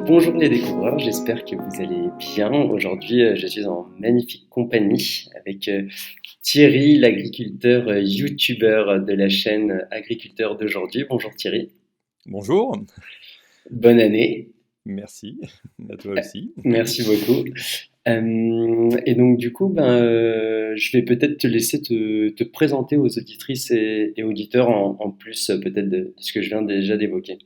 Bonjour les découvreurs, j'espère que vous allez bien. Aujourd'hui, je suis en magnifique compagnie avec Thierry, l'agriculteur youtubeur de la chaîne Agriculteur d'aujourd'hui. Bonjour Thierry, Bonjour, bonne année, merci, à toi aussi. merci beaucoup. Et donc du coup, je vais peut-être te laisser te présenter aux auditrices et auditeurs en plus peut-être de ce que je viens déjà d'évoquer.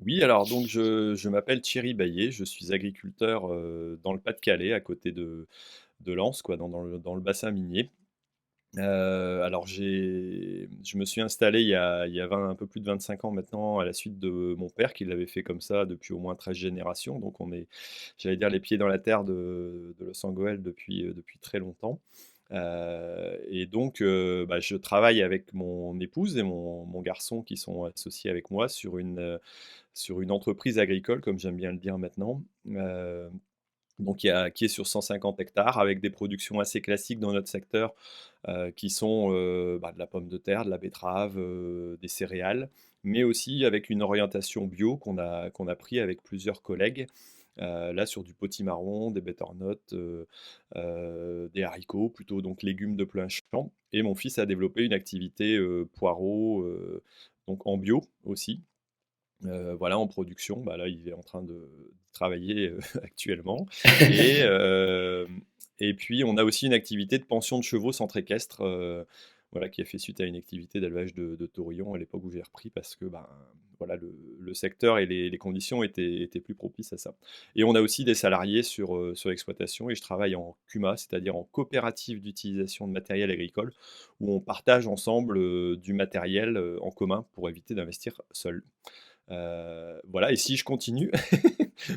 Oui, alors donc je m'appelle Thierry Baillet, je suis agriculteur dans le Pas-de-Calais, à côté de Lens, quoi, dans le bassin minier. Alors je me suis installé il y a un peu plus de 25 ans maintenant, à la suite de mon père qui l'avait fait comme ça depuis au moins 13 générations. Donc on est, j'allais dire, les pieds dans la terre de Los Angeles depuis très longtemps. Et donc, je travaille avec mon épouse et mon garçon qui sont associés avec moi sur une entreprise agricole, comme j'aime bien le dire maintenant, donc qui est sur 150 hectares, avec des productions assez classiques dans notre secteur, qui sont de la pomme de terre, de la betterave, des céréales, mais aussi avec une orientation bio qu'on a pris avec plusieurs collègues, là sur du potimarron, des butternuts, des haricots, plutôt donc légumes de plein champ. Et mon fils a développé une activité poireaux, donc en bio aussi. Voilà, en production, là, il est en train de travailler, actuellement. et et puis on a aussi une activité de pension de chevaux centre équestre, voilà, qui a fait suite à une activité d'élevage de taurillons à l'époque où j'ai repris, parce que, voilà, le secteur et les conditions étaient plus propices à ça. Et on a aussi des salariés sur l'exploitation, et je travaille en CUMA, c'est-à-dire en coopérative d'utilisation de matériel agricole, où on partage ensemble, du matériel, en commun pour éviter d'investir seul. Voilà, et si je continue,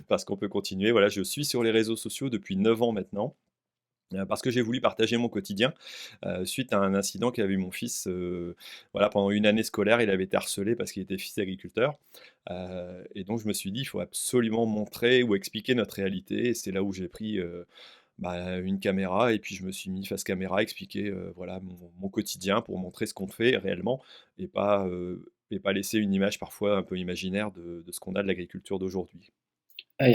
parce qu'on peut continuer, voilà, je suis sur les réseaux sociaux depuis 9 ans maintenant, parce que j'ai voulu partager mon quotidien, suite à un incident qu'a eu mon fils. Voilà, pendant une année scolaire, il avait été harcelé parce qu'il était fils d'agriculteur, et donc je me suis dit: «Il faut absolument montrer ou expliquer notre réalité», et c'est là où j'ai pris, une caméra, et puis je me suis mis face caméra, expliquer, voilà, mon quotidien, pour montrer ce qu'on fait réellement, et pas laisser une image parfois un peu imaginaire de ce qu'on a de l'agriculture d'aujourd'hui. Ah,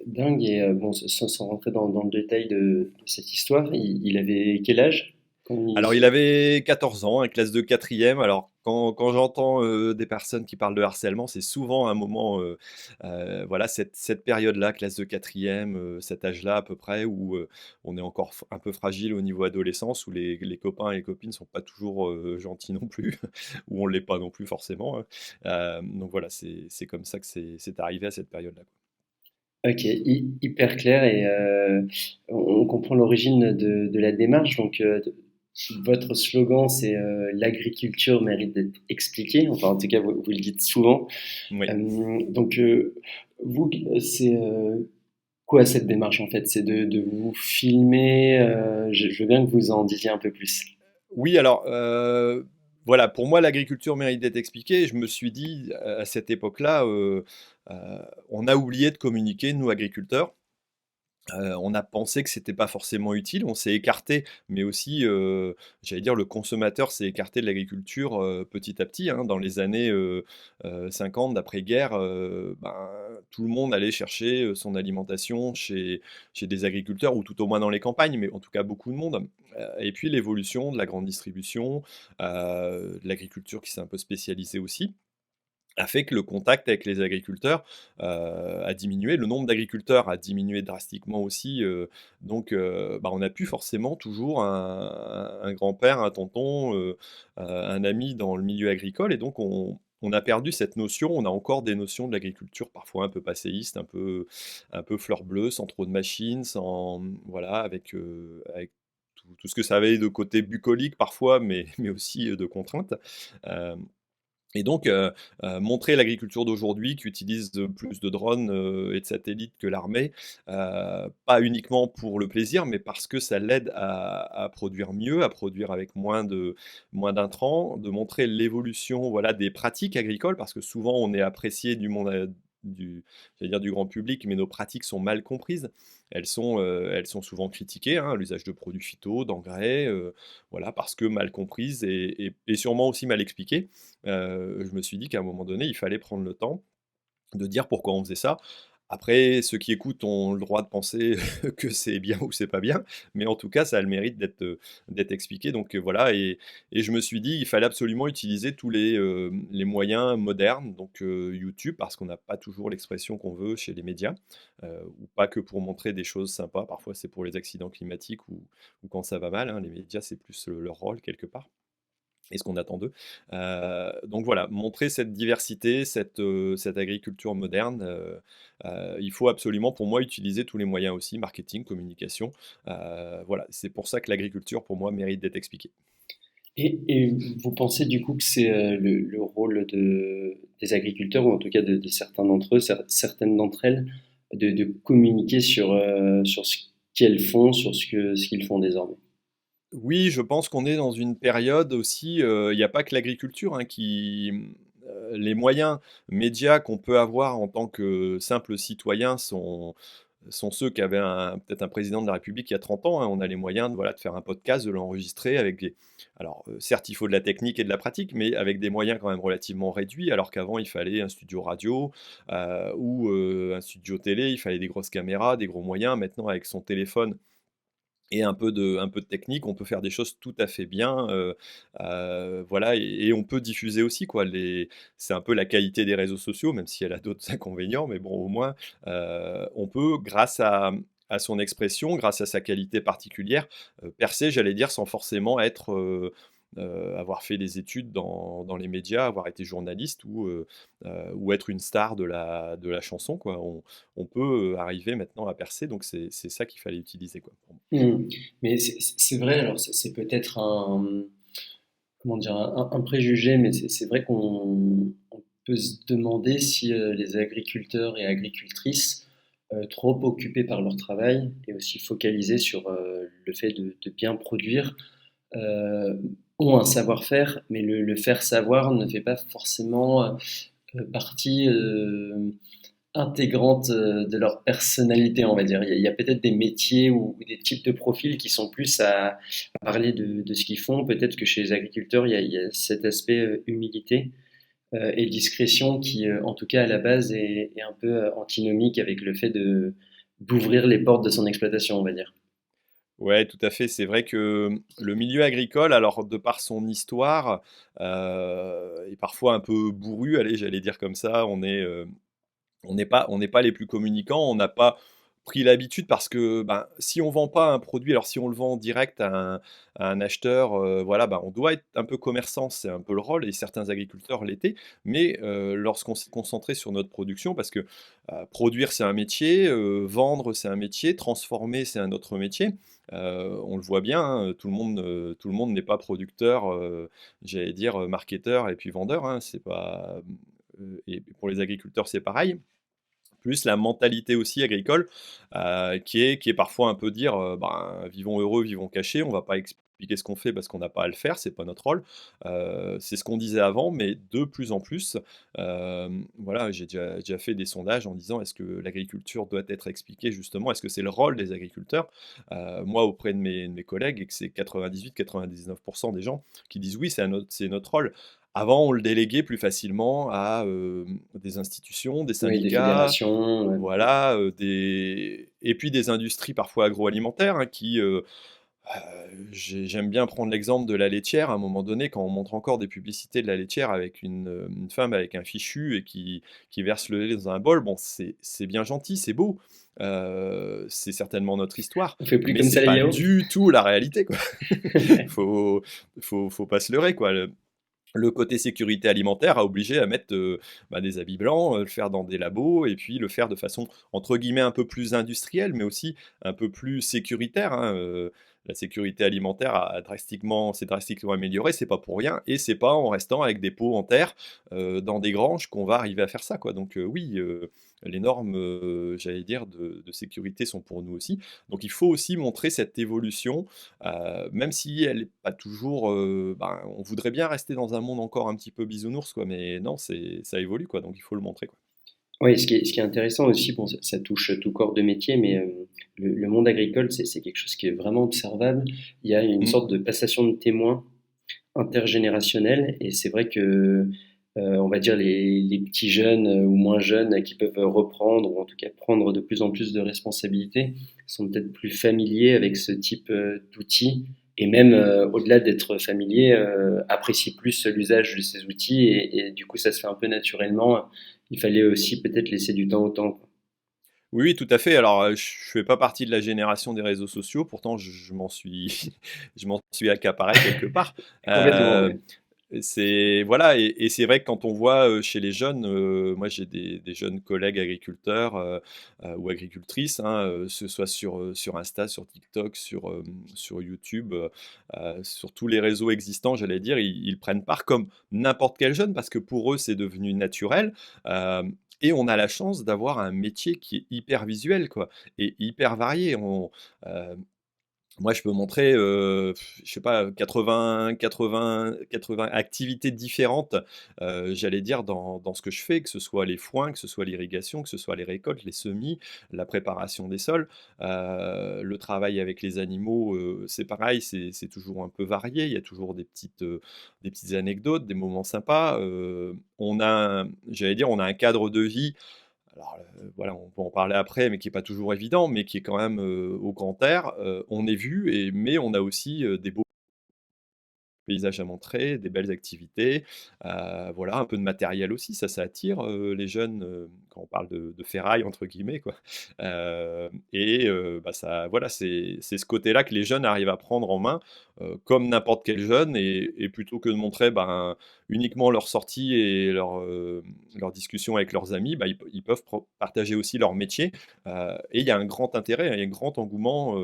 dingue, et bon, sans rentrer dans le détail de cette histoire, il avait quel âge quand il Alors se... il avait 14 ans, hein, classe de quatrième. Alors quand j'entends, des personnes qui parlent de harcèlement, c'est souvent un moment, voilà, cette période-là, classe de quatrième, cet âge-là à peu près, où, on est encore un peu fragile au niveau adolescence, où les copains et les copines sont pas toujours, gentils non plus, ou on l'est pas non plus forcément, hein. Donc voilà, c'est comme ça que c'est arrivé à cette période-là. Ok, hyper clair, et on comprend l'origine de la démarche. Donc, votre slogan, c'est l'agriculture mérite d'être expliquée. Enfin, en tout cas, vous le dites souvent. Oui. Donc, vous, c'est quoi cette démarche en fait? C'est de vous filmer. Je veux bien que vous en disiez un peu plus. Oui, alors, voilà, pour moi, l'agriculture mérite d'être expliquée. Je me suis dit, à cette époque-là, heu, on a oublié de communiquer, nous, agriculteurs. On a pensé que c'était pas forcément utile, on s'est écarté, mais aussi, j'allais dire, le consommateur s'est écarté de l'agriculture, petit à petit, hein. Dans les années, 50 d'après-guerre, tout le monde allait chercher, son alimentation chez des agriculteurs, ou tout au moins dans les campagnes, mais en tout cas beaucoup de monde. Et puis l'évolution de la grande distribution, de l'agriculture qui s'est un peu spécialisée aussi, a fait que le contact avec les agriculteurs, a diminué. Le nombre d'agriculteurs a diminué drastiquement aussi, donc on n'a plus forcément toujours un grand-père, un tonton, un ami dans le milieu agricole, et donc on a perdu cette notion. On a encore des notions de l'agriculture parfois un peu passéistes, un peu fleur bleue, sans trop de machines, sans, voilà, avec tout ce que ça avait de côté bucolique parfois, mais mais aussi, de contraintes. Hem Et donc, montrer l'agriculture d'aujourd'hui, qui utilise plus de drones, et de satellites que l'armée, pas uniquement pour le plaisir, mais parce que ça l'aide à produire mieux, à produire avec moins d'intrants, de montrer l'évolution, voilà, des pratiques agricoles, parce que souvent on est apprécié du monde, du j'allais dire du grand public, mais nos pratiques sont mal comprises. Elles sont souvent critiquées, hein, l'usage de produits phyto, d'engrais, voilà, parce que mal comprises, et sûrement aussi mal expliquées. Je me suis dit qu'à un moment donné, il fallait prendre le temps de dire pourquoi on faisait ça. Après, ceux qui écoutent ont le droit de penser que c'est bien ou c'est pas bien, mais en tout cas, ça a le mérite d'être expliqué. Donc voilà, et je me suis dit, il fallait absolument utiliser tous les moyens modernes, donc YouTube, parce qu'on n'a pas toujours l'expression qu'on veut chez les médias, ou pas que pour montrer des choses sympas. Parfois, c'est pour les accidents climatiques ou quand ça va mal, hein. Les médias, c'est plus leur rôle quelque part et ce qu'on attend d'eux. Donc voilà, montrer cette diversité, cette agriculture moderne, il faut absolument, pour moi, utiliser tous les moyens aussi, marketing, communication. Voilà, c'est pour ça que l'agriculture, pour moi, mérite d'être expliquée. Et vous pensez du coup que c'est le rôle des agriculteurs, ou en tout cas de certains d'entre eux, certaines d'entre elles, de communiquer sur ce qu'elles font, sur ce qu'ils font désormais? Oui, je pense qu'on est dans une période aussi, il n'y a pas que l'agriculture, hein, les moyens médias qu'on peut avoir en tant que simple citoyen sont ceux qu'avait peut-être un président de la République il y a 30 ans, hein. On a les moyens de, voilà, de faire un podcast, de l'enregistrer avec des alors, certes, il faut de la technique et de la pratique, mais avec des moyens quand même relativement réduits, alors qu'avant, il fallait un studio radio, ou un studio télé, il fallait des grosses caméras, des gros moyens. Maintenant, avec son téléphone et un peu de technique, on peut faire des choses tout à fait bien, voilà, et on peut diffuser aussi, quoi. C'est un peu la qualité des réseaux sociaux, même si elle a d'autres inconvénients, mais bon, au moins, on peut, grâce à son expression, grâce à sa qualité particulière, percer, j'allais dire, sans forcément avoir fait des études dans les médias, avoir été journaliste ou être une star de la chanson, quoi. On peut, arriver maintenant à percer, donc c'est ça qu'il fallait utiliser, quoi, pour moi. Hmm. Mais c'est vrai, alors c'est peut-être comment dire, un préjugé, mais c'est vrai qu'on peut se demander si les agriculteurs et agricultrices, trop occupés par leur travail et aussi focalisés sur le fait de bien produire, euh, ont un savoir-faire, mais le faire savoir ne fait pas forcément partie intégrante de leur personnalité, on va dire. Il y a peut-être des métiers ou des types de profils qui sont plus à parler de ce qu'ils font. Peut-être que chez les agriculteurs, il y a cet aspect humilité et discrétion qui, en tout cas à la base, est un peu antinomique avec le fait d'ouvrir les portes de son exploitation, on va dire. Ouais, tout à fait. C'est vrai que le milieu agricole, alors de par son histoire, est parfois un peu bourru, allez, j'allais dire comme ça. On n'est pas les plus communicants, on n'a pas pris l'habitude parce que, ben, si on vend pas un produit, alors si on le vend direct à un acheteur, voilà, ben, on doit être un peu commerçant, c'est un peu le rôle et certains agriculteurs l'étaient. Mais, lorsqu'on s'est concentré sur notre production parce que, produire c'est un métier, vendre c'est un métier, transformer c'est un autre métier. On le voit bien, hein, tout le monde n'est pas producteur, j'allais dire, marketeur et puis vendeur, hein. C'est pas, et pour les agriculteurs, c'est pareil. Plus la mentalité aussi agricole, qui est parfois un peu dire, ben: «Vivons heureux, vivons cachés». On va pas expliquer ce qu'on fait parce qu'on n'a pas à le faire, c'est pas notre rôle. C'est ce qu'on disait avant, mais de plus en plus, voilà, j'ai déjà fait des sondages en disant: «Est-ce que l'agriculture doit être expliquée justement? Est-ce que c'est le rôle des agriculteurs?» Moi, auprès de mes collègues, et que c'est 98-99 des gens qui disent: «Oui, c'est notre rôle». Avant, on le déléguait plus facilement à, des institutions, des Oui, des syndicats, fédérations. voilà, et puis des industries parfois agroalimentaires, hein, j'aime bien prendre l'exemple de la laitière. À un moment donné, quand on montre encore des publicités de la laitière avec une femme avec un fichu et qui verse le lait dans un bol, bon, c'est bien gentil, c'est beau, c'est certainement notre histoire, On fait plus mais comme c'est ça les pas yaourts. du tout la réalité, quoi. Faut faut pas se leurrer, quoi. Le côté sécurité alimentaire a obligé à mettre, bah, des habits blancs, le faire dans des labos et puis le faire de façon entre guillemets «un peu plus industrielle», mais aussi un peu plus sécuritaire, hein, la sécurité alimentaire s'est drastiquement améliorée, c'est pas pour rien et c'est pas en restant avec des pots en terre, dans des granges qu'on va arriver à faire ça, quoi. Donc, oui, les normes, j'allais dire de sécurité sont pour nous aussi. Donc il faut aussi montrer cette évolution. Même si elle est pas toujours, ben, on voudrait bien rester dans un monde encore un petit peu bisounours, quoi, mais non, ça évolue, quoi, donc il faut le montrer, quoi. Oui, ce qui est intéressant aussi, bon, ça touche tout corps de métier, mais le monde agricole, c'est quelque chose qui est vraiment observable. Il y a une Mmh. sorte de passation de témoins intergénérationnelle, et c'est vrai que on va dire les petits jeunes ou moins jeunes qui peuvent reprendre ou en tout cas prendre de plus en plus de responsabilités sont peut-être plus familiers avec ce type d'outils et même au-delà d'être familiers apprécient plus l'usage de ces outils et du coup ça se fait un peu naturellement. Il fallait aussi peut-être laisser du temps au temps, quoi. Oui, oui, tout à fait. Alors, je fais pas partie de la génération des réseaux sociaux, pourtant je m'en suis je m'en suis accaparé quelque part. Complètement, Heu, ouais. c'est voilà et c'est vrai que quand on voit, chez les jeunes, moi j'ai des jeunes collègues agriculteurs, ou agricultrices, hein, ce soit sur Insta, sur TikTok, sur YouTube, sur tous les réseaux existants, j'allais dire, ils prennent part comme n'importe quel jeune parce que pour eux, c'est devenu naturel. Et on a la chance d'avoir un métier qui est hyper visuel, quoi, et hyper varié. Heu, Moi, je peux montrer, je sais pas, 80 activités différentes, j'allais dire dans ce que je fais, que ce soit les foins, que ce soit l'irrigation, que ce soit les récoltes, les semis, la préparation des sols, le travail avec les animaux, c'est pareil, c'est toujours un peu varié. Il y a toujours des petites anecdotes, des moments sympas. On a j'allais dire, on a un cadre de vie alors, voilà, on peut en parler après, mais qui est pas toujours évident, mais qui est quand même, au grand air. On est vu mais on a aussi, des beaux paysages à montrer, des belles activités, voilà, un peu de matériel aussi, ça attire, les jeunes, quand on parle de «ferraille» entre guillemets quoi. Bah, ça voilà, c'est ce côté-là que les jeunes arrivent à prendre en main, comme n'importe quel jeune et plutôt que de montrer, ben, uniquement leurs sorties et leurs discussions avec leurs amis, bah, ils peuvent partager aussi leur métier, et il y a un grand intérêt, hein, il y a un grand engouement,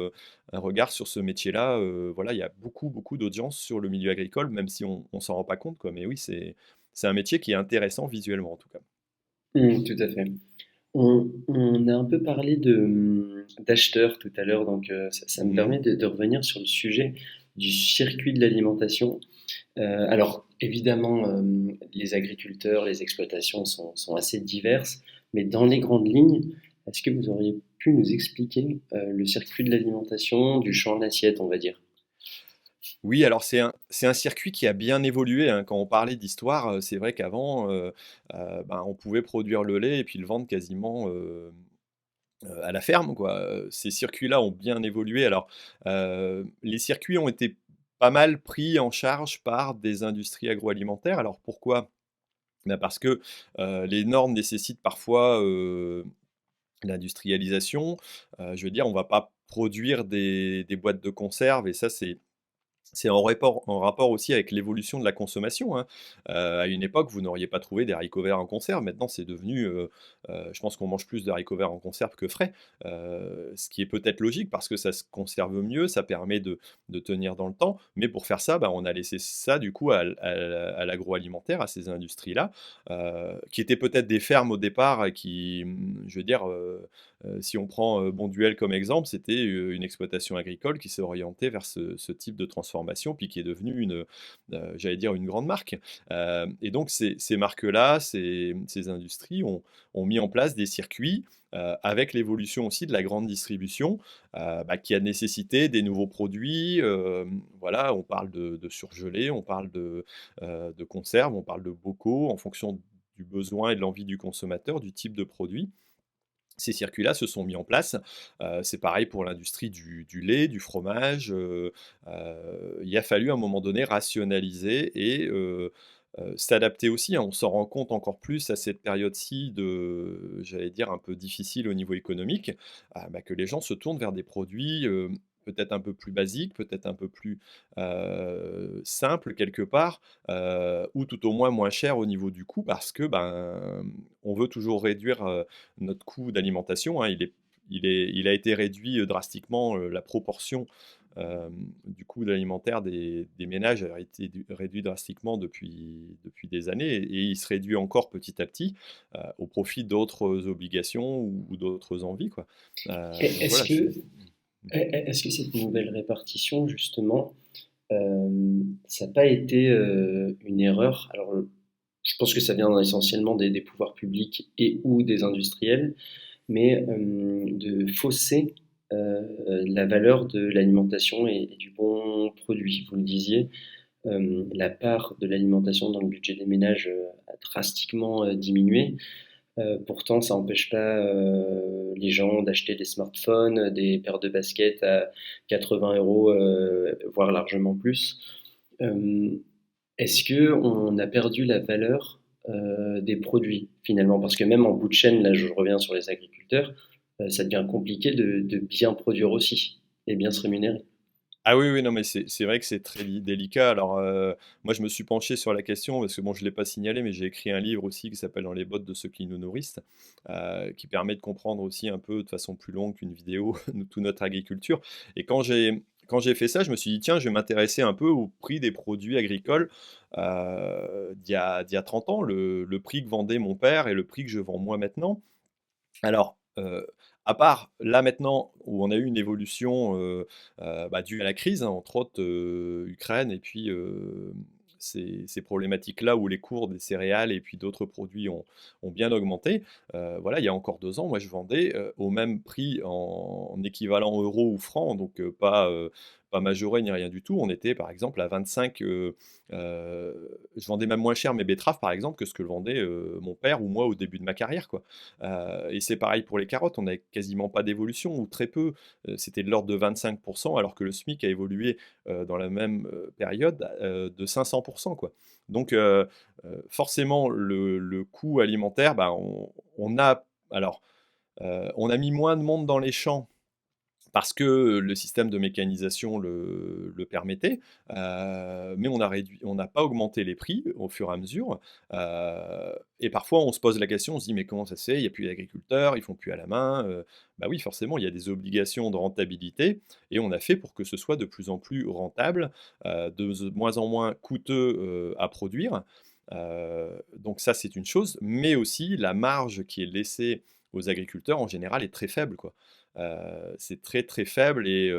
un regard sur ce métier-là. Voilà, il y a beaucoup, beaucoup d'audience sur le milieu agricole, même si on s'en rend pas compte, quoi. Mais oui, c'est un métier qui est intéressant visuellement, en tout cas. Tout à fait. On a un peu parlé d'acheteurs tout à l'heure, donc ça me Mmh. permet de revenir sur le sujet du circuit de l'alimentation. Alors évidemment, les agriculteurs, les exploitations sont assez diverses, mais dans les grandes lignes, est-ce que vous auriez pu nous expliquer le circuit de l'alimentation du champ à l'assiette, on va dire? Oui, alors c'est un circuit qui a bien évolué, hein. Quand on parlait d'histoire, c'est vrai qu'avant, ben, on pouvait produire le lait et puis le vendre quasiment, à la ferme, quoi. Ces circuits-là ont bien évolué. Alors, les circuits ont été pas mal pris en charge par des industries agroalimentaires. Alors pourquoi? Bah, parce que, les normes nécessitent parfois, l'industrialisation. Je veux dire, on va pas produire des boîtes de conserve et ça, c'est en rapport aussi avec l'évolution de la consommation, hein. À une époque, vous n'auriez pas trouvé des haricots verts en conserve. Maintenant, c'est devenu, je pense qu'on mange plus de haricots verts en conserve que frais, ce qui est peut-être logique parce que ça se conserve mieux, ça permet de tenir dans le temps. Mais pour faire ça, bah, on a laissé ça du coup à l'agroalimentaire, à ces industries-là, qui étaient peut-être des fermes au départ et qui, je veux dire, si on prend, Bonduelle comme exemple, c'était, une exploitation agricole qui s'est orientée vers ce type de transformation, puis qui est devenue j'allais dire une grande marque. Et donc ces marques-là, ces industries ont mis en place des circuits, avec l'évolution aussi de la grande distribution, bah, qui a nécessité des nouveaux produits, voilà, on parle de surgelés, on parle de conserves, on parle de bocaux en fonction du besoin et de l'envie du consommateur, du type de produit. Ces circuits-là se sont mis en place. C'est pareil pour l'industrie du lait, du fromage, il a fallu à un moment donné rationaliser et s'adapter aussi, hein. On s'en rend compte encore plus à cette période-ci j'allais dire un peu difficile au niveau économique, bah, que les gens se tournent vers des produits, peut-être un peu plus basiques, peut-être un peu plus, simples quelque part, ou tout au moins moins chers au niveau du coût parce que, ben, on veut toujours réduire, notre coût d'alimentation, hein, il a été réduit, drastiquement, la proportion, du coût de l'alimentaire des ménages a été réduit drastiquement depuis des années et il se réduit encore petit à petit, au profit d'autres obligations ou d'autres envies, quoi. Donc Est-ce voilà, c'est que, est-ce que cette nouvelle répartition, justement, ça n'a pas été une erreur? Alors, je pense que ça vient essentiellement des pouvoirs publics et ou des industriels, mais de fausser la valeur de l'alimentation et du bon produit. Vous le disiez, la part de l'alimentation dans le budget des ménages a drastiquement diminué. Pourtant, ça n'empêche pas les gens d'acheter des smartphones, des paires de baskets à 80 euros, voire largement plus. Euh, Est-ce que on a perdu la valeur des produits finalement? Parce que même en bout de chaîne, là je reviens sur les agriculteurs, ça devient compliqué de bien produire aussi et bien se rémunérer. Ah oui, oui, non, mais c'est vrai que c'est très délicat. Alors, moi, je me suis penché sur la question parce que bon, je ne l'ai pas signalé, mais j'ai écrit un livre aussi qui s'appelle Dans les bottes de ceux qui nous nourrissent, qui permet de comprendre aussi un peu de façon plus longue qu'une vidéo toute notre agriculture. Et quand j'ai fait ça, je me suis dit, tiens, je vais m'intéresser un peu au prix des produits agricoles d'il y a 30 ans, le prix que vendait mon père et le prix que je vends moi maintenant. Alors, à part là maintenant où on a eu une évolution, bah, due à la crise, hein, entre autres, Ukraine et puis, ces problématiques-là où les cours des céréales et puis d'autres produits ont bien augmenté. Voilà, il y a encore 2 ans, moi je vendais, au même prix en équivalent euro ou franc, donc pas majoré ni rien du tout. On était par exemple à 25, je vendais même moins cher mes betteraves par exemple que ce que le vendait, mon père ou moi au début de ma carrière, quoi. Et c'est pareil pour les carottes, on n'avait quasiment pas d'évolution ou très peu, c'était de l'ordre de 25 alors que le SMIC a évolué, dans la même, période, de 500 quoi. Donc forcément le coût alimentaire, bah, on a alors, on a mis moins de monde dans les champs parce que le système de mécanisation le permettait, mais on n'a pas augmenté les prix au fur et à mesure, et parfois on se pose la question, on se dit: «Mais comment ça se fait? Il n'y a plus d'agriculteurs, ils font plus à la main», bah oui, forcément, il y a des obligations de rentabilité et on a fait pour que ce soit de plus en plus rentable, de moins en moins coûteux, à produire, donc ça, c'est une chose, mais aussi la marge qui est laissée aux agriculteurs, en général, est très faible, quoi. C'est très, très faible et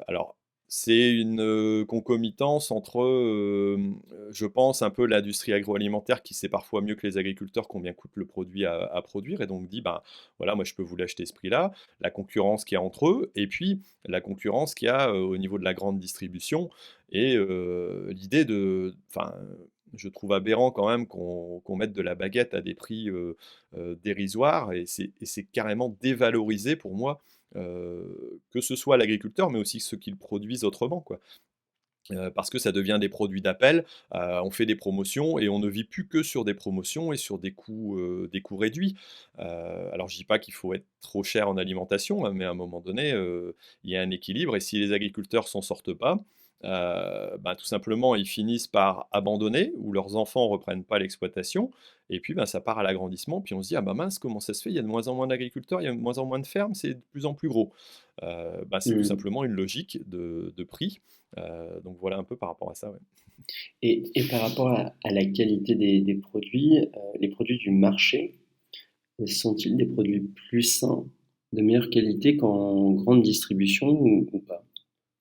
alors c'est une, concomitance entre, je pense un peu l'industrie agroalimentaire qui sait parfois mieux que les agriculteurs combien coûte le produit à produire et donc dit: «Ben, voilà, moi je peux vous l'acheter ce prix-là». La concurrence qu'il y a entre eux et puis la concurrence qu'il y a, au niveau de la grande distribution et l'idée de enfin, je trouve aberrant quand même qu'on mette de la baguette à des prix, dérisoires et c'est carrément dévalorisé pour moi, que ce soit l'agriculteur, mais aussi ceux qui le produisent autrement, quoi. Parce que ça devient des produits d'appel, on fait des promotions et on ne vit plus que sur des promotions et sur des coûts réduits. Alors je dis pas qu'il faut être trop cher en alimentation, hein, mais à un moment donné, il y a un équilibre et si les agriculteurs s'en sortent pas, bah, tout simplement ils finissent par abandonner ou leurs enfants reprennent pas l'exploitation et puis, ben, ça part à l'agrandissement puis on se dit: «Ah bah mince, comment ça se fait? Il y a de moins en moins d'agriculteurs, il y a de moins en moins de fermes, c'est de plus en plus gros». Bah, c'est tout Mmh. simplement une logique de prix. Donc voilà un peu par rapport à ça, ouais. Et par rapport à la qualité des produits, les produits du marché, sont-ils des produits plus sains, de meilleure qualité qu'en grande distribution ou pas?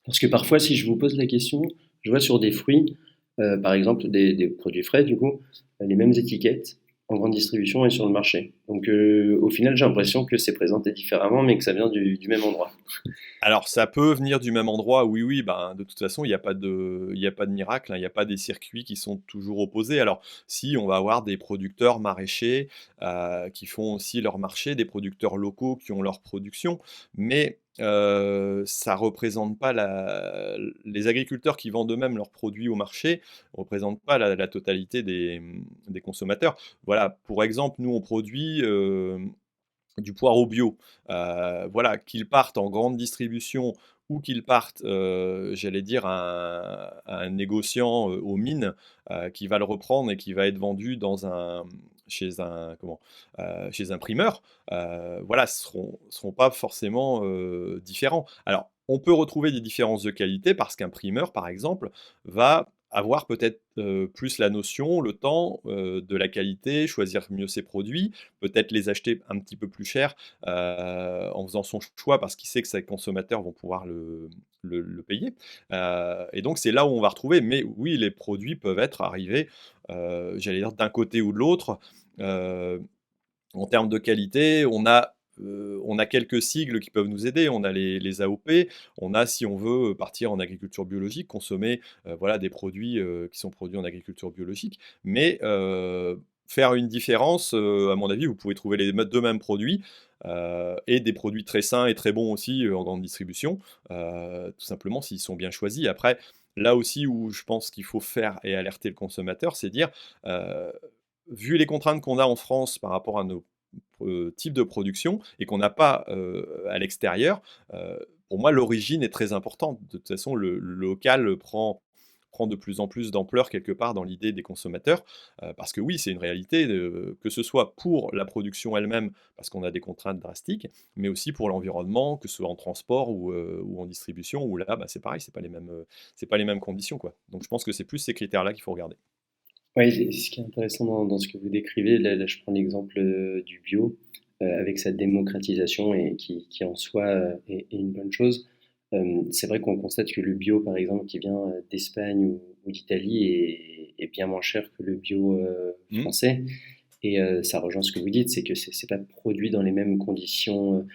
Parce que parfois, si je vous pose la question, je vois sur des fruits, par exemple des produits frais du coup, les mêmes étiquettes en grande distribution et sur le marché. Donc au final, j'ai l'impression que c'est présenté différemment, mais que ça vient du même endroit. Alors ça peut venir du même endroit, oui, oui, ben, de toute façon, il y a pas de miracle, hein, il y a pas des circuits qui sont toujours opposés. Alors si, on va avoir des producteurs maraîchers, qui font aussi leur marché, des producteurs locaux qui ont leur production, mais ça représente pas les agriculteurs qui vendent eux-mêmes leurs produits au marché, représentent pas la totalité des consommateurs. Voilà, pour exemple, nous on produit, du poireau bio, voilà, qu'ils partent en grande distribution ou qu'ils partent, j'allais dire à un négociant, aux mines, qui va le reprendre et qui va être vendu chez un comment? Chez un primeur, voilà, ce seront pas forcément, différents. Alors, on peut retrouver des différences de qualité parce qu'un primeur, par exemple, va avoir peut-être, plus la notion, le temps, de la qualité, choisir mieux ses produits, peut-être les acheter un petit peu plus cher, en faisant son choix parce qu'il sait que ses consommateurs vont pouvoir le payer. Et donc c'est là où on va retrouver mais oui, les produits peuvent être arrivés, j'allais dire d'un côté ou de l'autre. Heu, En termes de qualité, on a on a quelques sigles qui peuvent nous aider. On a les AOP, on a, si on veut partir en agriculture biologique, consommer voilà, des produits qui sont produits en agriculture biologique. Mais faire une différence, à mon avis, vous pouvez trouver les deux mêmes produits et des produits très sains et très bons aussi en grande distribution, tout simplement s'ils sont bien choisis. Après, là aussi où je pense qu'il faut faire et alerter le consommateur, c'est dire, euh, vu les contraintes qu'on a en France par rapport à nos types de production et qu'on n'a pas à l'extérieur, pour moi, l'origine est très importante. De toute façon, le local prend de plus en plus d'ampleur quelque part dans l'idée des consommateurs, parce que oui, c'est une réalité, que ce soit pour la production elle-même, parce qu'on a des contraintes drastiques, mais aussi pour l'environnement, que ce soit en transport ou en distribution, où là, bah, c'est pareil, c'est pas les mêmes conditions, quoi. Donc je pense que c'est plus ces critères-là qu'il faut regarder. Oui, ce qui est intéressant dans ce que vous décrivez, là je prends l'exemple du bio, avec sa démocratisation et qui en soi est une bonne chose. C'est vrai qu'on constate que le bio, par exemple, qui vient d'Espagne ou d'Italie, est bien moins cher que le bio Hmm. français. Et ça rejoint ce que vous dites, c'est que c'est pas produit dans les mêmes conditions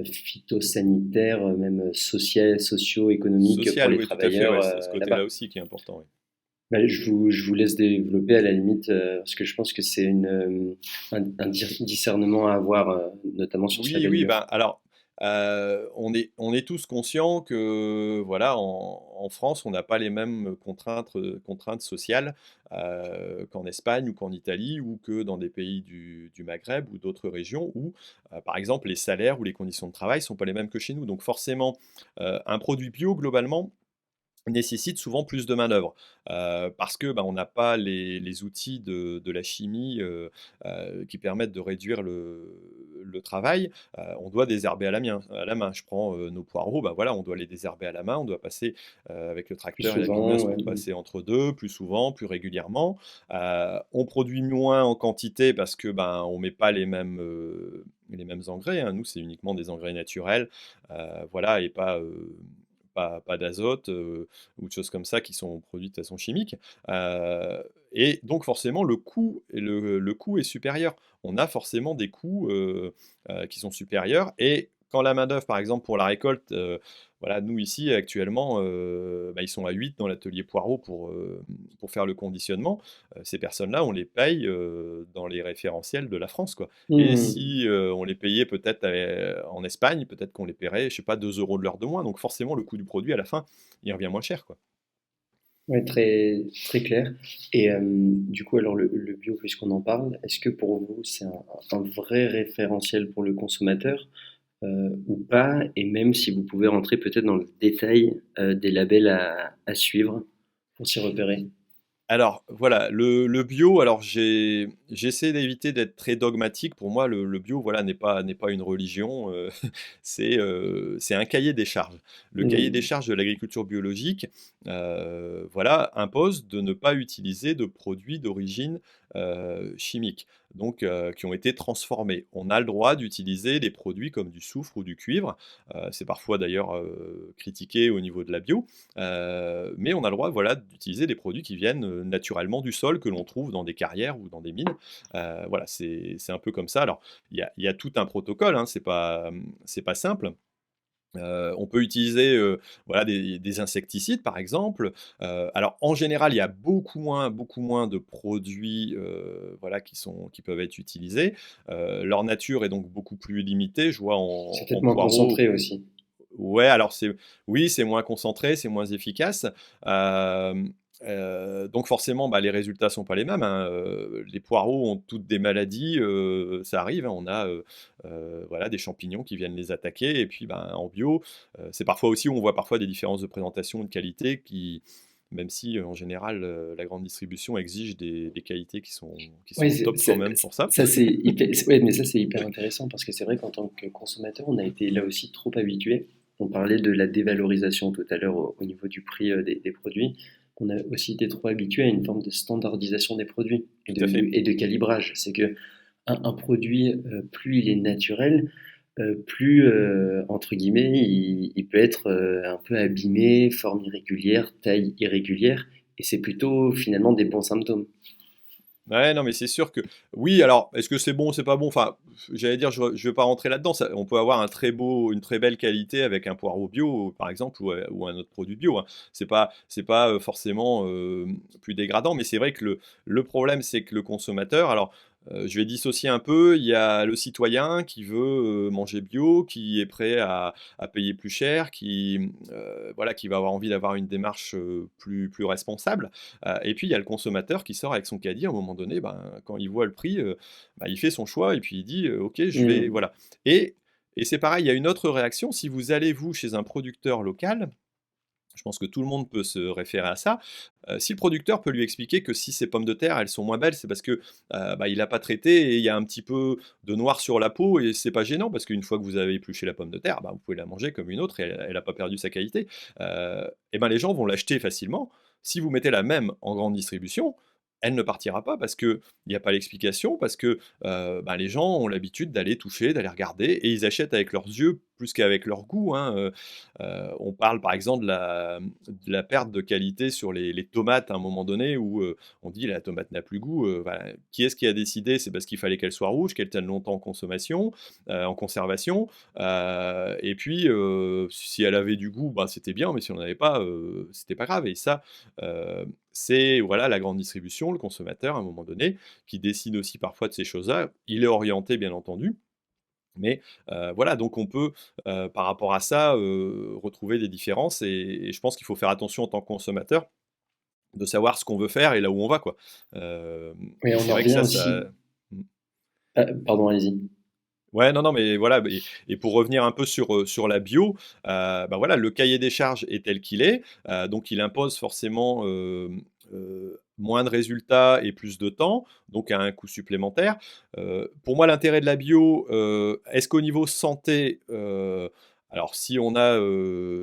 phytosanitaires, même sociales, socio-économiques pour Social, les oui, tout à fait, travailleurs ouais, c'est ce côté-là là-bas. aussi qui est important, oui. Bah, je vous laisse développer à la limite, parce que je pense que c'est un discernement à avoir, notamment sur ce Oui, oui, label-là. ben, alors, on est tous conscients que, voilà, en France, on n'a pas les mêmes contraintes sociales, qu'en Espagne ou qu'en Italie ou que dans des pays du Maghreb ou d'autres régions où, par exemple, les salaires ou les conditions de travail sont pas les mêmes que chez nous. Donc forcément, un produit bio, globalement, nécessite souvent plus de main-d'œuvre, parce que, bah, on n'a pas les outils de la chimie, qui permettent de réduire le travail. On doit désherber à la main. Je prends, nos poireaux, bah, voilà, on doit les désherber à la main, on doit passer, avec le Plus tracteur et la souvent, pineuse ouais. pour passer entre 2 plus souvent, plus régulièrement. On produit moins en quantité parce que, ben, on met pas les mêmes engrais, hein. Nous, c'est uniquement des engrais naturels, voilà et pas d'azote, ou de choses comme ça qui sont produites de façon chimique. Et donc forcément le coût est supérieur. On a forcément des coûts, qui sont supérieurs et quand la main-d'œuvre, par exemple, pour la récolte, voilà, nous ici actuellement, bah, ils sont à 8 dans l'atelier poireau pour faire le conditionnement. Ces personnes-là, on les paye, dans les référentiels de la France, quoi. Et Mmh. si, on les payait peut-être, en Espagne, peut-être qu'on les paierait, je sais pas, 2 € de l'heure de moins. Donc forcément, le coût du produit à la fin, il revient moins cher, quoi. Ouais, très, très clair. Et du coup, alors le bio, puisqu'on en parle, est-ce que pour vous, c'est un vrai référentiel pour le consommateur ou pas? Et même si vous pouvez rentrer peut-être dans le détail des labels à suivre pour s'y repérer. Alors voilà, le bio, alors j'essaie d'éviter d'être très dogmatique. Pour moi, le bio, voilà, n'est pas une religion, c'est un cahier des charges. Le cahier des Mmh. charges de l'agriculture biologique, voilà, impose de ne pas utiliser de produits d'origine, chimique, donc qui ont été transformés. On a le droit d'utiliser des produits comme du soufre ou du cuivre, c'est parfois d'ailleurs, critiqué au niveau de la bio, mais on a le droit, voilà, d'utiliser des produits qui viennent, naturellement du sol, que l'on trouve dans des carrières ou dans des mines. Voilà, c'est un peu comme ça. Alors, il y a tout un protocole, hein, c'est pas simple. On peut utiliser, voilà, des insecticides, par exemple. Alors, en général, il y a beaucoup moins de produits, voilà, qui peuvent être utilisés. Leur nature est donc beaucoup plus limitée. Je vois C'est peut-être en moins poireau. concentré aussi. Ouais, alors oui, c'est moins concentré, c'est moins efficace. Donc forcément, bah, les résultats sont pas les mêmes, hein. Les poireaux ont toutes des maladies, ça arrive, hein. On a, voilà, des champignons qui viennent les attaquer et puis, ben, en bio, c'est parfois aussi où on voit parfois des différences de présentation, de qualité qui même si, en général, la grande distribution exige des qualités qui sont Oui, au top quand même pour ça. ça c'est hyper, ouais, mais ça c'est hyper intéressant parce que c'est vrai qu'en tant que consommateur, on a été là aussi trop habitué. On parlait de la dévalorisation tout à l'heure au niveau du prix des produits. On a aussi été trop habitué à une forme de standardisation des produits Tout à fait. et de calibrage. C'est que un produit, plus il est naturel, plus, entre guillemets, il peut être un peu abîmé, forme irrégulière, taille irrégulière, et c'est plutôt finalement des bons symptômes. Ouais, non, mais c'est sûr que oui, alors, est-ce que c'est bon, c'est pas bon? Enfin, j'allais dire, je vais pas rentrer là-dedans. On peut avoir une très belle qualité avec un poireau bio, par exemple, ou un autre produit bio, hein. C'est pas forcément plus dégradant, mais c'est vrai que le problème, c'est que le consommateur, alors, je vais dissocier un peu. Il y a le citoyen qui veut manger bio, qui est prêt à payer plus cher, voilà, qui va avoir envie d'avoir une démarche plus responsable. Et puis il y a le consommateur qui sort avec son caddie à un moment donné, ben, quand il voit le prix, bah, il fait son choix et puis il dit, «OK, je vais» Mmh. voilà. Et c'est pareil, il y a une autre réaction, si vous allez, vous, chez un producteur local, je pense que tout le monde peut se référer à ça. Si le producteur peut lui expliquer que si ses pommes de terre, elles sont moins belles, c'est parce que, bah, il n'a pas traité et il y a un petit peu de noir sur la peau et c'est pas gênant parce qu'une fois que vous avez épluché la pomme de terre, bah, vous pouvez la manger comme une autre et elle a pas perdu sa qualité. Et ben, les gens vont l'acheter facilement. Si vous mettez la même en grande distribution, elle ne partira pas parce qu'il y a pas l'explication, parce que, bah, les gens ont l'habitude d'aller toucher, d'aller regarder et ils achètent avec leurs yeux plus qu'avec leur goût, hein. On parle par exemple de la perte de qualité sur les tomates à un moment donné où on dit la tomate n'a plus goût. Voilà. Qui est-ce qui a décidé? C'est parce qu'il fallait qu'elle soit rouge, qu'elle tienne longtemps en consommation, en conservation. Et puis si elle avait du goût, bah, c'était bien, mais si on n'en avait pas, c'était pas grave. Et ça, c'est voilà la grande distribution, le consommateur à un moment donné, qui décide aussi parfois de ces choses-là. Il est orienté bien entendu, mais voilà, donc on peut, par rapport à ça, retrouver des différences et je pense qu'il faut faire attention en tant que consommateur, de savoir ce qu'on veut faire et là où on va, quoi. Et Et on c'est en vrai que revient ça aussi. mmh. Pardon, allez-y. Ouais, non, non, mais voilà, et pour revenir un peu sur la bio, bah, voilà, le cahier des charges est tel qu'il est, donc il impose forcément, moins de résultats et plus de temps, donc à un coût supplémentaire. Pour moi, l'intérêt de la bio, est-ce qu'au niveau santé, alors si on a,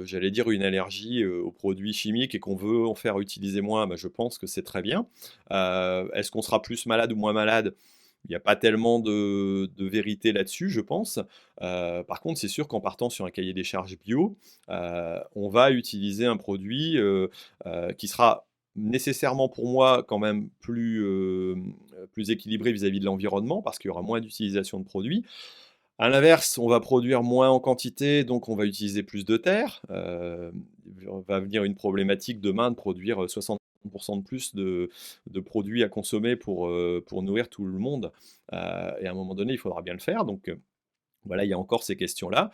j'allais dire une allergie, aux produits chimiques et qu'on veut en faire utiliser moins, bah, je pense que c'est très bien. Est-ce qu'on sera plus malade ou moins malade? Il n'y a pas tellement de vérité là-dessus, je pense. Par contre, c'est sûr qu'en partant sur un cahier des charges bio, on va utiliser un produit, qui sera nécessairement pour moi quand même plus équilibré vis-à-vis de l'environnement parce qu'il y aura moins d'utilisation de produits. À l'inverse, on va produire moins en quantité, donc on va utiliser plus de terre. Va venir une problématique demain de produire 60 de plus de produits à consommer pour nourrir tout le monde. Et à un moment donné, il faudra bien le faire. Donc voilà, il y a encore ces questions-là.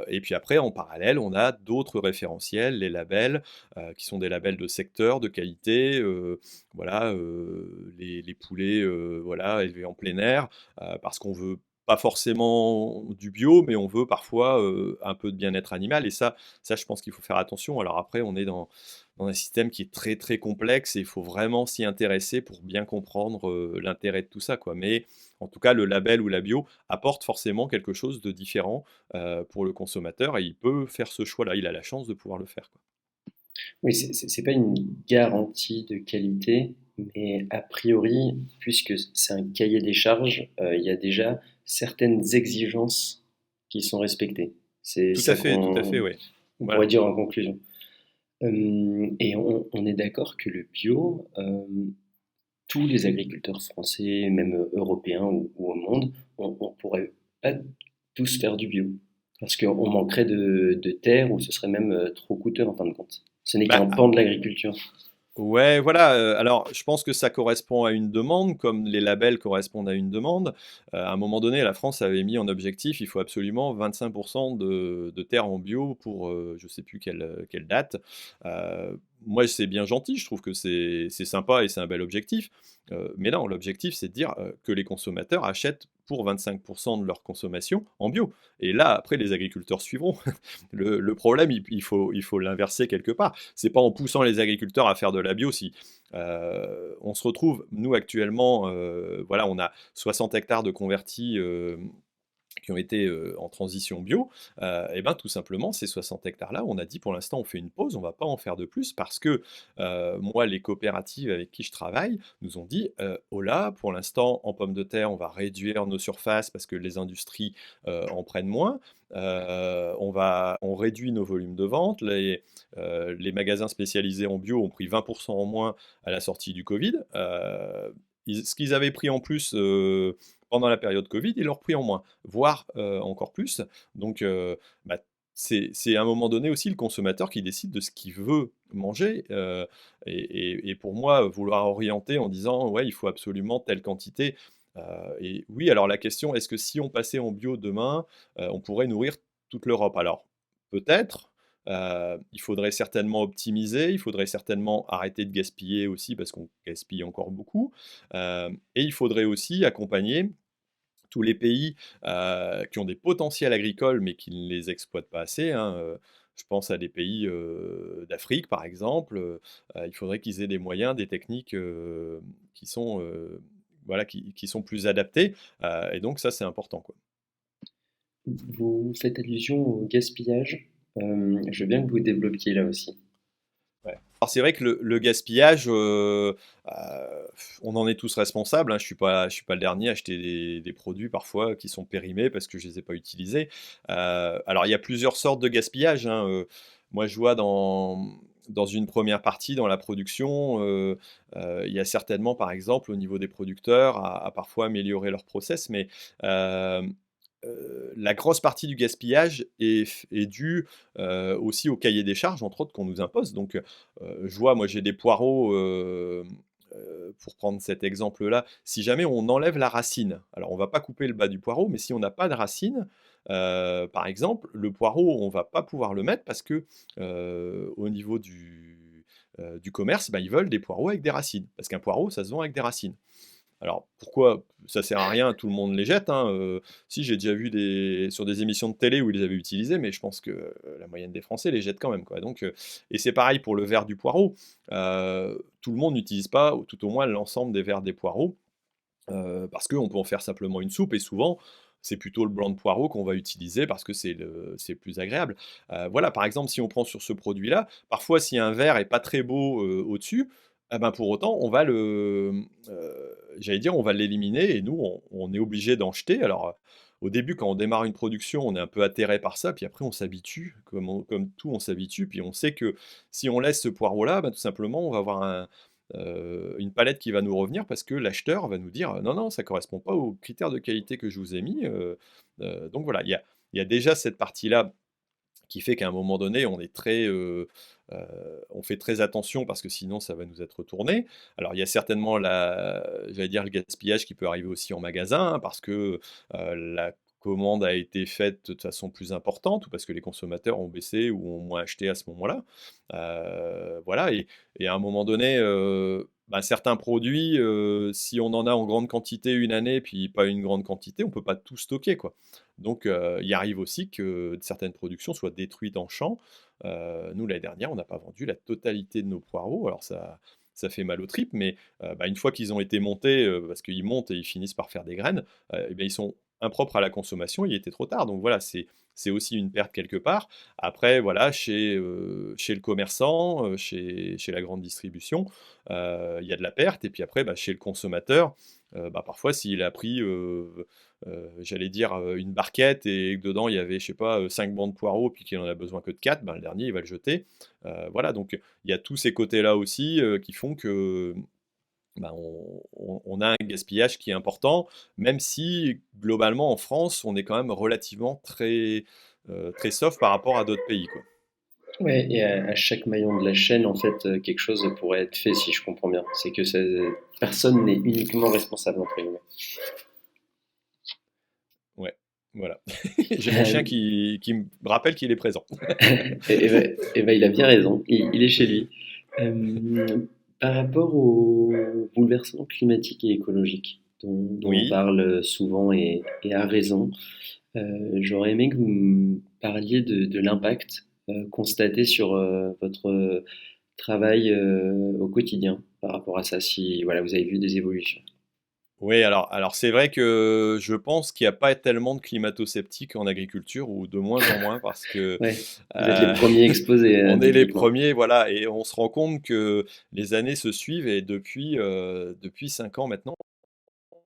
Et puis après, en parallèle, on a d'autres référentiels, les labels, qui sont des labels de secteur, de qualité. Voilà, les poulets, voilà, élevés en plein air, parce qu'on veut pas forcément du bio, mais on veut parfois un peu de bien-être animal. Et ça, je pense qu'il faut faire attention. Alors après, on est dans un système qui est très très complexe et il faut vraiment s'y intéresser pour bien comprendre l'intérêt de tout ça, quoi. Mais en tout cas, le label ou la bio apporte forcément quelque chose de différent, pour le consommateur et il peut faire ce choix-là. Il a la chance de pouvoir le faire, quoi. Oui, c'est pas une garantie de qualité, mais a priori, puisque c'est un cahier des charges, il y a déjà certaines exigences qui sont respectées. C'est ça Tout à fait, qu'on ouais. on pourrait Voilà. dire en conclusion. Et on est d'accord que le bio, tous les agriculteurs français, même européens ou au monde, on pourrait pas tous faire du bio. Parce qu'on manquerait de terre ou ce serait même trop coûteux en fin de compte. Ce n'est qu'un Bah, pan de l'agriculture. ouais, voilà, alors je pense que ça correspond à une demande, comme les labels correspondent à une demande. À un moment donné, la France avait mis en objectif, il faut absolument 25 de terres en bio pour, je sais plus quelle date. Moi, c'est bien gentil, je trouve que c'est sympa et c'est un bel objectif. Mais non, l'objectif, c'est de dire, que les consommateurs achètent pour 25 de leur consommation en bio. Et là, après, les agriculteurs suivront. Le problème, il faut l'inverser quelque part. C'est pas en poussant les agriculteurs à faire de la bio si on se retrouve, nous actuellement, voilà, on a 60 hectares de convertis qui ont été en transition bio, et ben tout simplement, ces 60 hectares-là, on a dit pour l'instant, on fait une pause, on va pas en faire de plus parce que moi, les coopératives avec qui je travaille nous ont dit oh là, pour l'instant, en pommes de terre, on va réduire nos surfaces parce que les industries en prennent moins. On réduit nos volumes de vente. Les magasins spécialisés en bio ont pris 20% en moins à la sortie du Covid. ce qu'ils avaient pris en plus pendant la période Covid, ils l'ont repris en moins, voire encore plus. Donc, bah, c'est à un moment donné aussi le consommateur qui décide de ce qu'il veut manger. Et pour moi, vouloir orienter en disant, ouais, il faut absolument telle quantité. Et oui, alors la question, est-ce que si on passait en bio demain, on pourrait nourrir toute l'Europe? Alors, peut-être. Il faudrait certainement optimiser, il faudrait certainement arrêter de gaspiller aussi parce qu'on gaspille encore beaucoup. Et il faudrait aussi accompagner tous les pays qui ont des potentiels agricoles mais qui ne les exploitent pas assez, hein. Je pense à des pays d'Afrique par exemple. Il faudrait qu'ils aient des moyens, des techniques qui sont, voilà, qui sont plus adaptées. Et donc ça, c'est important, quoi. Vous faites allusion au gaspillage. Je veux bien que vous développiez là aussi. Ouais. Alors c'est vrai que le gaspillage, on en est tous responsables, hein. Je suis pas le dernier à acheter des produits parfois qui sont périmés parce que je les ai pas utilisés. Alors il y a plusieurs sortes de gaspillage, hein. Moi je vois dans une première partie, dans la production, il y a certainement par exemple au niveau des producteurs à parfois améliorer leur process, mais hem la grosse partie du gaspillage est due, aussi au cahier des charges, entre autres, qu'on nous impose. Donc, je vois, moi, j'ai des poireaux, pour prendre cet exemple-là, si jamais on enlève la racine, alors on va pas couper le bas du poireau, mais si on n'a pas de racine, par exemple, le poireau, on va pas pouvoir le mettre parce que, au niveau du commerce, bah, ils veulent des poireaux avec des racines. Parce qu'un poireau, ça se vend avec des racines. Alors pourquoi? Ça sert à rien, tout le monde les jette, hein, si j'ai déjà vu sur des émissions de télé où ils les avaient utilisés, mais je pense que, la moyenne des Français les jette quand même, quoi. Donc, et c'est pareil pour le verre du poireau. Tout le monde n'utilise pas, ou tout au moins l'ensemble des verres des poireaux, parce qu'on peut en faire simplement une soupe et souvent, c'est plutôt le blanc de poireau qu'on va utiliser parce que c'est plus agréable. Voilà, par exemple, si on prend sur ce produit-là, parfois si un verre est pas très beau, au-dessus, ah ben, pour autant on va j'allais dire, on va l'éliminer et nous on est obligé d'en jeter. Alors, au début quand on démarre une production, on est un peu atterré par ça, puis après on s'habitue, comme tout on s'habitue, puis on sait que si on laisse ce poireau-là, bah, tout simplement on va avoir une palette qui va nous revenir parce que l'acheteur va nous dire: «Non, non, ça correspond pas aux critères de qualité que je vous ai mis», donc voilà, il y a déjà cette partie-là qui fait qu'à un moment donné, on est très, heu, on fait très attention parce que sinon ça va nous être retourné. Alors il y a certainement j'allais dire le gaspillage qui peut arriver aussi en magasin, hein, parce que, la commande a été faite de façon plus importante ou parce que les consommateurs ont baissé ou ont moins acheté à ce moment-là. Voilà, et à un moment donné, bah, certains produits, si on en a en grande quantité une année, puis pas une grande quantité, on peut pas tout stocker, quoi. Donc, il arrive aussi que certaines productions soient détruites en champ. Nous, l'année dernière, on n'a pas vendu la totalité de nos poireaux. Alors ça fait mal aux tripes, mais bah, une fois qu'ils ont été montés, parce qu'ils montent et ils finissent par faire des graines, et bien, ils sont impropres à la consommation, il était trop tard. Donc voilà, c'est aussi une perte quelque part. Après, voilà, chez le commerçant, chez la grande distribution, il y a de la perte. Et puis après, bah, chez le consommateur, bah, parfois, s'il a pris, j'allais dire, une barquette et que dedans il y avait, je sais pas, 5 bancs de poireaux, puis qu'il en a besoin que de 4, ben, le dernier il va le jeter. Voilà, donc il y a tous ces côtés-là aussi, qui font que, bah, on a un gaspillage qui est important, même si globalement en France, on est quand même relativement très soft par rapport à d'autres pays, quoi. Ouais, et à chaque maillon de la chaîne, en fait, quelque chose pourrait être fait, si je comprends bien. C'est que personne n'est uniquement responsable, entre guillemets. Ouais, voilà. J'ai mon chien qui me rappelle qu'il est présent. Et ben, il a bien raison, il est chez lui. Euh, Par rapport au bouleversement climatique et écologique, dont on Oui. parle souvent et à raison, j'aurais aimé que vous me parliez de l'impact constaté sur votre travail au quotidien par rapport à ça, si voilà, vous avez vu des évolutions. Oui, alors c'est vrai que je pense qu'il y a pas tellement de climato-sceptiques en agriculture ou de moins en moins parce que, Ouais, vous êtes les heu, premiers exposés on est les typiquement. premiers, voilà, et on se rend compte que les années se suivent et depuis 5 ans maintenant,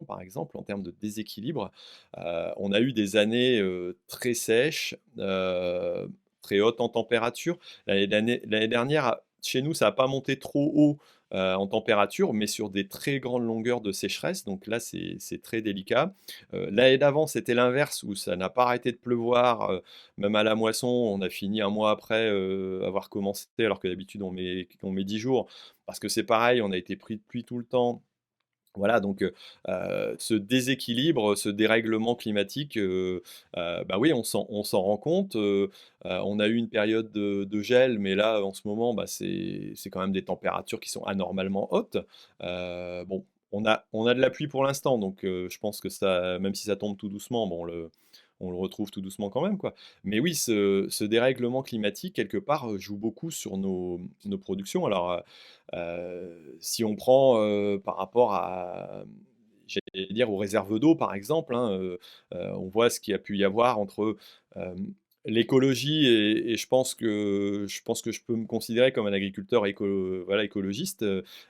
par exemple, en termes de déséquilibre, on a eu des années, très sèches, très hautes en température. L'année dernière chez nous, ça n'a pas monté trop haut en température, mais sur des très grandes longueurs de sécheresse. Donc là, c'est très délicat. L'année d'avant, c'était l'inverse, où ça n'a pas arrêté de pleuvoir, même à la moisson. On a fini un mois après avoir commencé, alors que d'habitude, on met 10 jours. Parce que c'est pareil, on a été pris de pluie tout le temps. Voilà, donc ce déséquilibre, ce dérèglement climatique, bah, oui, on s'en rend compte, on a eu une période de gel, mais là, en ce moment, bah, c'est quand même des températures qui sont anormalement hautes. Bon, on a de la pluie pour l'instant, donc je pense que ça, même si ça tombe tout doucement, bon, on le retrouve tout doucement quand même, quoi. Mais oui, ce dérèglement climatique, quelque part, joue beaucoup sur nos productions. Alors, si on prend, par rapport à, j'allais dire, aux réserves d'eau, par exemple, hein, on voit ce qu'il y a pu y avoir entre, l'écologie et je pense que je peux me considérer comme un agriculteur voilà, écologiste.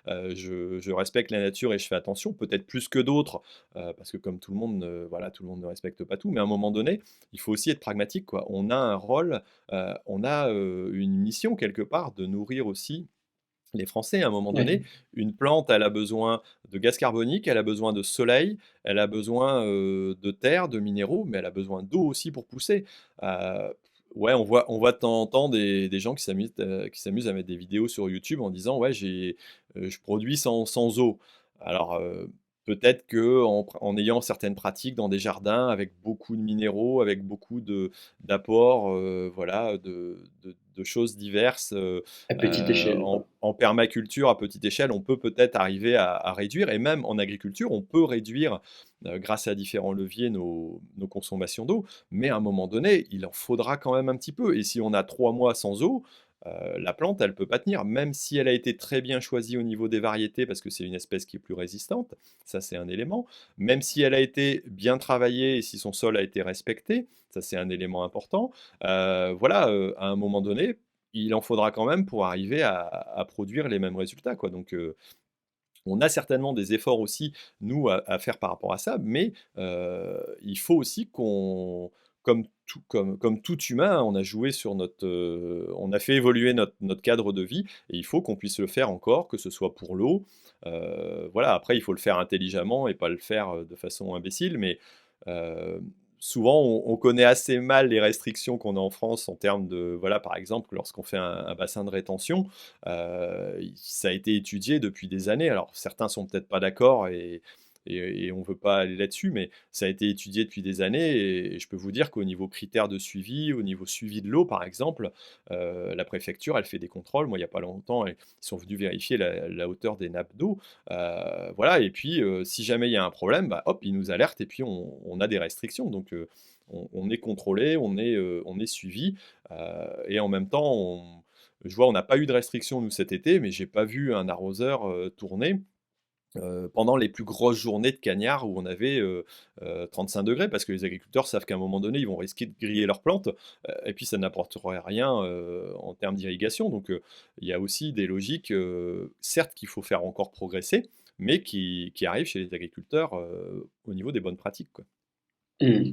Je respecte la nature et je fais attention, peut-être plus que d'autres, parce que comme tout le monde, voilà, tout le monde ne respecte pas tout, mais à un moment donné, il faut aussi être pragmatique, quoi. On a un rôle, on a, une mission quelque part de nourrir aussi les Français. À un moment Ouais. donné, une plante, elle a besoin de gaz carbonique, elle a besoin de soleil, elle a besoin, de terre, de minéraux, mais elle a besoin d'eau aussi pour pousser. Ouais, on voit de temps en temps des gens qui s'amusent à mettre des vidéos sur YouTube en disant: «Ouais, je produis sans eau». Alors, peut-être qu'en ayant certaines pratiques dans des jardins avec beaucoup de minéraux, avec beaucoup d'apports, voilà, de choses diverses, À petite échelle, en quoi. en permaculture à petite échelle, on peut peut-être arriver à réduire, et même en agriculture, on peut réduire, grâce à différents leviers, nos consommations d'eau. Mais à un moment donné, il en faudra quand même un petit peu, et si on a 3 mois sans eau, la plante, elle peut pas tenir. Même si elle a été très bien choisie au niveau des variétés, parce que c'est une espèce qui est plus résistante, ça c'est un élément. Même si elle a été bien travaillée et si son sol a été respecté, ça c'est un élément important. Voilà, à un moment donné, il en faudra quand même pour arriver à produire les mêmes résultats, quoi. Donc, on a certainement des efforts aussi, nous, à faire par rapport à ça, mais il faut aussi qu'on, comme tout humain, on a joué sur on a fait évoluer notre cadre de vie, et il faut qu'on puisse le faire encore, que ce soit pour l'eau. Voilà, après, il faut le faire intelligemment et pas le faire de façon imbécile, mais euh, souvent, on connaît assez mal les restrictions qu'on a en France en termes de, voilà, par exemple, lorsqu'on fait un bassin de rétention. Ça a été étudié depuis des années. Alors, certains sont peut-être pas d'accord, et on veut pas aller là-dessus, mais ça a été étudié depuis des années, et je peux vous dire qu'au niveau critères de suivi, au niveau suivi de l'eau, par exemple, la préfecture, elle fait des contrôles. Moi, il y a pas longtemps, ils sont venus vérifier la hauteur des nappes d'eau. Voilà, et puis, si jamais il y a un problème, bah, hop, ils nous alertent, et puis on a des restrictions. Donc, on est contrôlé, on est suivi, et en même temps, je vois, on n'a pas eu de restrictions, nous, cet été, mais j'ai pas vu un arroseur tourner pendant les plus grosses journées de cagnard où on avait 35 degrés, parce que les agriculteurs savent qu'à un moment donné, ils vont risquer de griller leurs plantes, et puis ça n'apporterait rien en termes d'irrigation. Donc, il y a aussi des logiques, certes, qu'il faut faire encore progresser, mais qui arrivent chez les agriculteurs au niveau des bonnes pratiques, quoi. Mmh.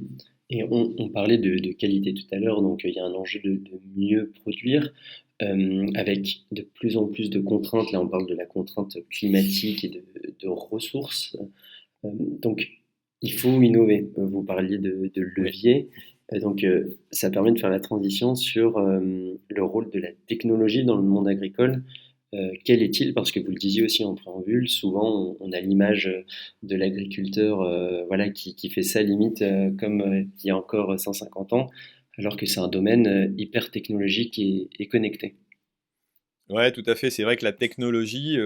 Et on parlait de qualité tout à l'heure, donc il y a un enjeu de mieux produire, avec de plus en plus de contraintes. Là, on parle de la contrainte climatique et de ressources. Donc, il faut innover. Vous parliez de Oui. levier, donc ça permet de faire la transition sur le rôle de la technologie dans le monde agricole. Quel est-il? Parce que vous le disiez aussi en préambule, souvent on a l'image de l'agriculteur voilà, qui fait ça limite comme il y a encore 150 ans, alors que c'est un domaine hyper technologique et connecté. Ouais, tout à fait. C'est vrai que la technologie,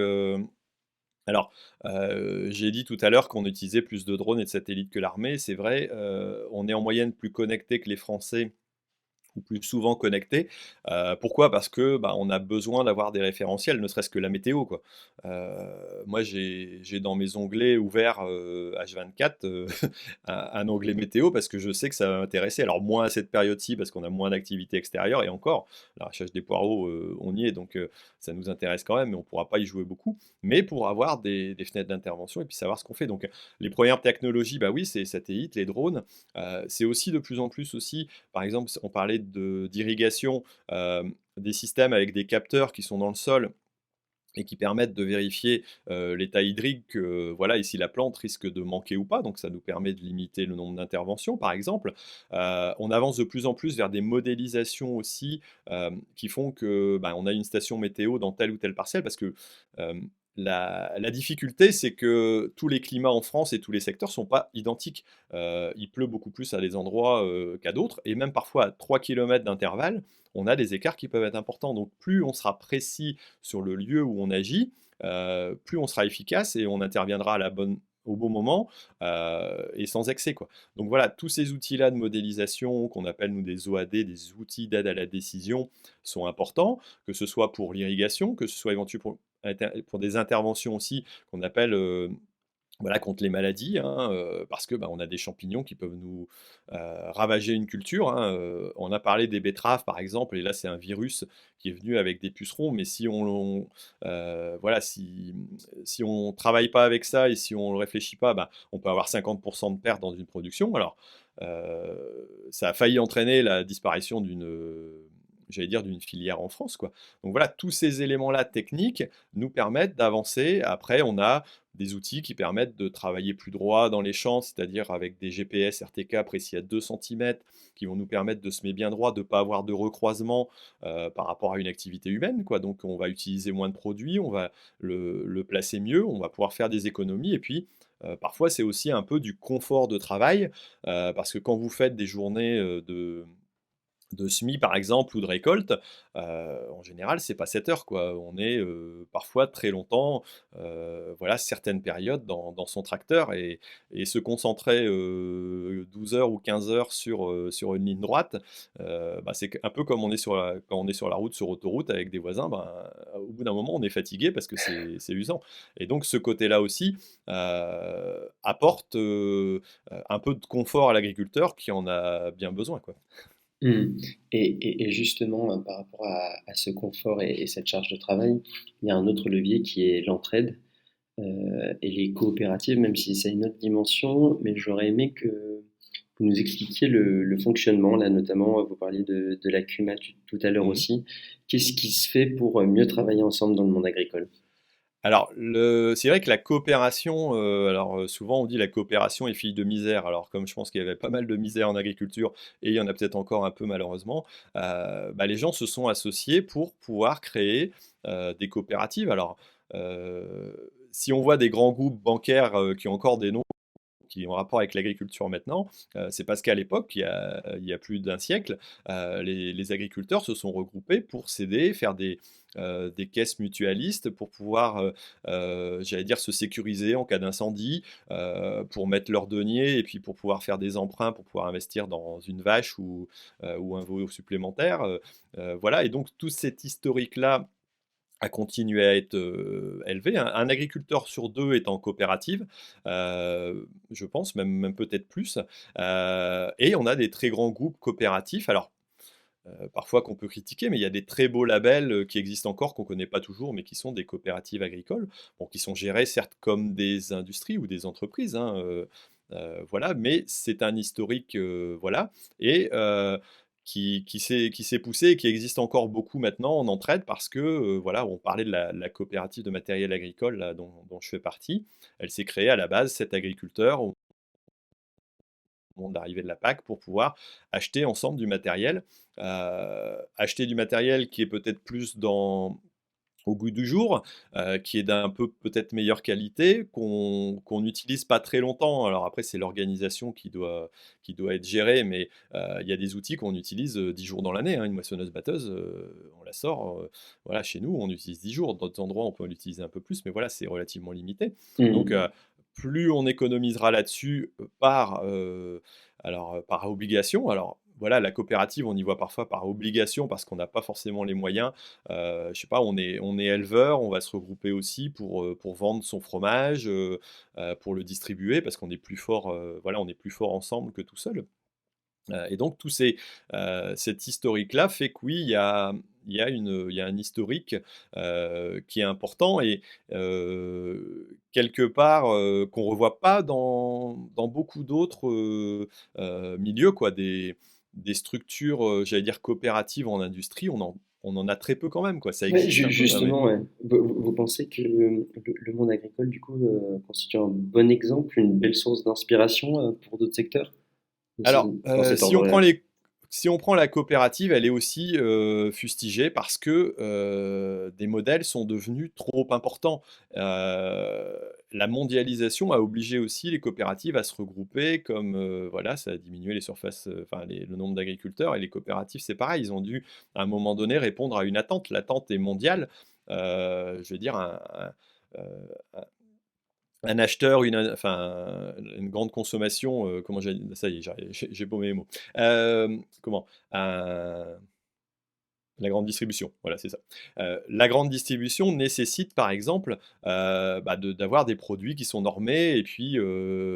alors, j'ai dit tout à l'heure qu'on utilisait plus de drones et de satellites que l'armée. C'est vrai, on est en moyenne plus connectés que les Français, ou plus souvent connectés. Pourquoi? Parce que, bah, on a besoin d'avoir des référentiels, ne serait-ce que la météo, quoi. Moi, j'ai dans mes onglets ouverts, H24, un onglet météo, parce que je sais que ça va m'intéresser. Alors moins à cette période-ci parce qu'on a moins d'activité extérieure, et encore, l'arrachage des poireaux, on y est, donc ça nous intéresse quand même, mais on ne pourra pas y jouer beaucoup. Mais pour avoir des fenêtres d'intervention et puis savoir ce qu'on fait. Donc les premières technologies, bah oui, c'est les satellites, les drones. C'est aussi de plus en plus aussi, par exemple, on parlait d'irrigation. des systèmes avec des capteurs qui sont dans le sol et qui permettent de vérifier l'état hydrique, voilà, et si la plante risque de manquer ou pas. Donc ça nous permet de limiter le nombre d'interventions, par exemple. On avance de plus en plus vers des modélisations aussi qui font que bah, on a une station météo dans telle ou telle parcelle, parce que euh, la difficulté, c'est que tous les climats en France et tous les secteurs ne sont pas identiques. Il pleut beaucoup plus à des endroits qu'à d'autres, et même parfois à 3 km d'intervalle, on a des écarts qui peuvent être importants. Donc plus on sera précis sur le lieu où on agit, plus on sera efficace et on interviendra au bon moment et sans excès, quoi. Donc voilà, tous ces outils-là de modélisation qu'on appelle nous des OAD, des outils d'aide à la décision, sont importants, que ce soit pour l'irrigation, que ce soit éventuellement pour des interventions aussi qu'on appelle voilà, contre les maladies, hein, parce que bah, on a des champignons qui peuvent nous ravager une culture, hein. On a parlé des betteraves par exemple, et là c'est un virus qui est venu avec des pucerons, mais si voilà, si on travaille pas avec ça et si on ne réfléchit pas, bah, on peut avoir 50% de pertes dans une production. Alors, ça a failli entraîner la disparition j'allais dire, d'une filière en France, quoi. Donc voilà, tous ces éléments-là techniques nous permettent d'avancer. Après, on a des outils qui permettent de travailler plus droit dans les champs, c'est-à-dire avec des GPS RTK précis à 2 cm, qui vont nous permettre de semer bien droit, de ne pas avoir de recroisement par rapport à une activité humaine, quoi. Donc on va utiliser moins de produits, on va le placer mieux, on va pouvoir faire des économies, et puis parfois c'est aussi un peu du confort de travail, parce que quand vous faites des journées de semis par exemple ou de récolte, en général c'est pas 7 heures, quoi. On est parfois très longtemps, voilà, certaines périodes dans son tracteur, et se concentrer 12 heures ou 15 heures sur une ligne droite, bah, c'est un peu comme quand on est sur la route, sur autoroute avec des voisins, ben, au bout d'un moment on est fatigué parce que c'est usant. Et donc ce côté-là aussi apporte un peu de confort à l'agriculteur qui en a bien besoin, quoi. Mmh. Et justement, par rapport à ce confort et cette charge de travail, il y a un autre levier qui est l'entraide et les coopératives, même si c'est une autre dimension, mais j'aurais aimé que vous nous expliquiez le fonctionnement, là notamment, vous parliez de la CUMA tout à l'heure Mmh. aussi. Qu'est-ce qui se fait pour mieux travailler ensemble dans le monde agricole? Alors, c'est vrai que la coopération, alors, souvent on dit: «La coopération est fille de misère». Alors comme je pense qu'il y avait pas mal de misère en agriculture et il y en a peut-être encore un peu malheureusement, bah, les gens se sont associés pour pouvoir créer, des coopératives. Alors, si on voit des grands groupes bancaires, qui ont encore des noms qui ont rapport avec l'agriculture maintenant, c'est parce qu'à l'époque, il y a plus d'un siècle, les agriculteurs se sont regroupés pour s'aider, faire des caisses mutualistes pour pouvoir, j'allais dire, se sécuriser en cas d'incendie, pour mettre leurs deniers et puis pour pouvoir faire des emprunts, pour pouvoir investir dans une vache ou un veau supplémentaire. Voilà, et donc tout cet historique-là a continué à être élevé. Un agriculteur sur deux est en coopérative, je pense, même peut-être plus. Et on a des très grands groupes coopératifs. Alors, parfois qu'on peut critiquer, mais il y a des très beaux labels qui existent encore, qu'on ne connaît pas toujours, mais qui sont des coopératives agricoles, bon, qui sont gérées certes comme des industries ou des entreprises, hein, voilà, mais c'est un historique, voilà, et qui s'est poussé et qui existe encore beaucoup maintenant en entraide parce que, voilà, on parlait de la coopérative de matériel agricole là, dont je fais partie. Elle s'est créée à la base, 7 agriculteurs moment d'arrivée de la PAC pour pouvoir acheter ensemble du matériel. Acheter du matériel qui est peut-être plus au goût du jour, qui est d'un peu peut-être meilleure qualité, qu'on n'utilise pas très longtemps. Alors après, c'est l'organisation qui doit être gérée, mais il y a des outils qu'on utilise 10 jours dans l'année, hein. Une moissonneuse-batteuse, on la sort, voilà, chez nous, on utilise 10 jours. Dans d'autres endroits, on peut l'utiliser un peu plus, mais voilà, c'est relativement limité. Donc, Mmh. plus on économisera là-dessus par obligation. Alors voilà, la coopérative, on y voit parfois par obligation parce qu'on n'a pas forcément les moyens. Je sais pas, on est éleveur, on va se regrouper aussi pour vendre son fromage, pour le distribuer parce qu'on est plus fort, voilà, on est plus fort ensemble que tout seul. Et donc cet historique-là fait que oui, il y a un historique, qui est important et quelque part, qu'on revoit pas dans beaucoup d'autres, milieux, quoi. Des structures, j'allais dire coopératives en industrie, on en a très peu quand même, quoi. Ça Ouais, existe un peu, hein, mais justement, ouais. Vous pensez que le monde agricole, du coup, constitue un bon exemple, une belle source d'inspiration pour d'autres secteurs alors, dans cet ordre-là? si on prend la coopérative, elle est aussi fustigée parce que des modèles sont devenus trop importants. La mondialisation a obligé aussi les coopératives à se regrouper, comme voilà, ça a diminué les surfaces, enfin le nombre d'agriculteurs. Et les coopératives, c'est pareil, ils ont dû à un moment donné répondre à une attente. L'attente est mondiale. Je veux dire, un acheteur, une grande consommation, comment ça y est, j'ai paumé les mots. Comment? Un La grande distribution, voilà, c'est ça. La grande distribution nécessite, par exemple, d'avoir des produits qui sont normés et puis,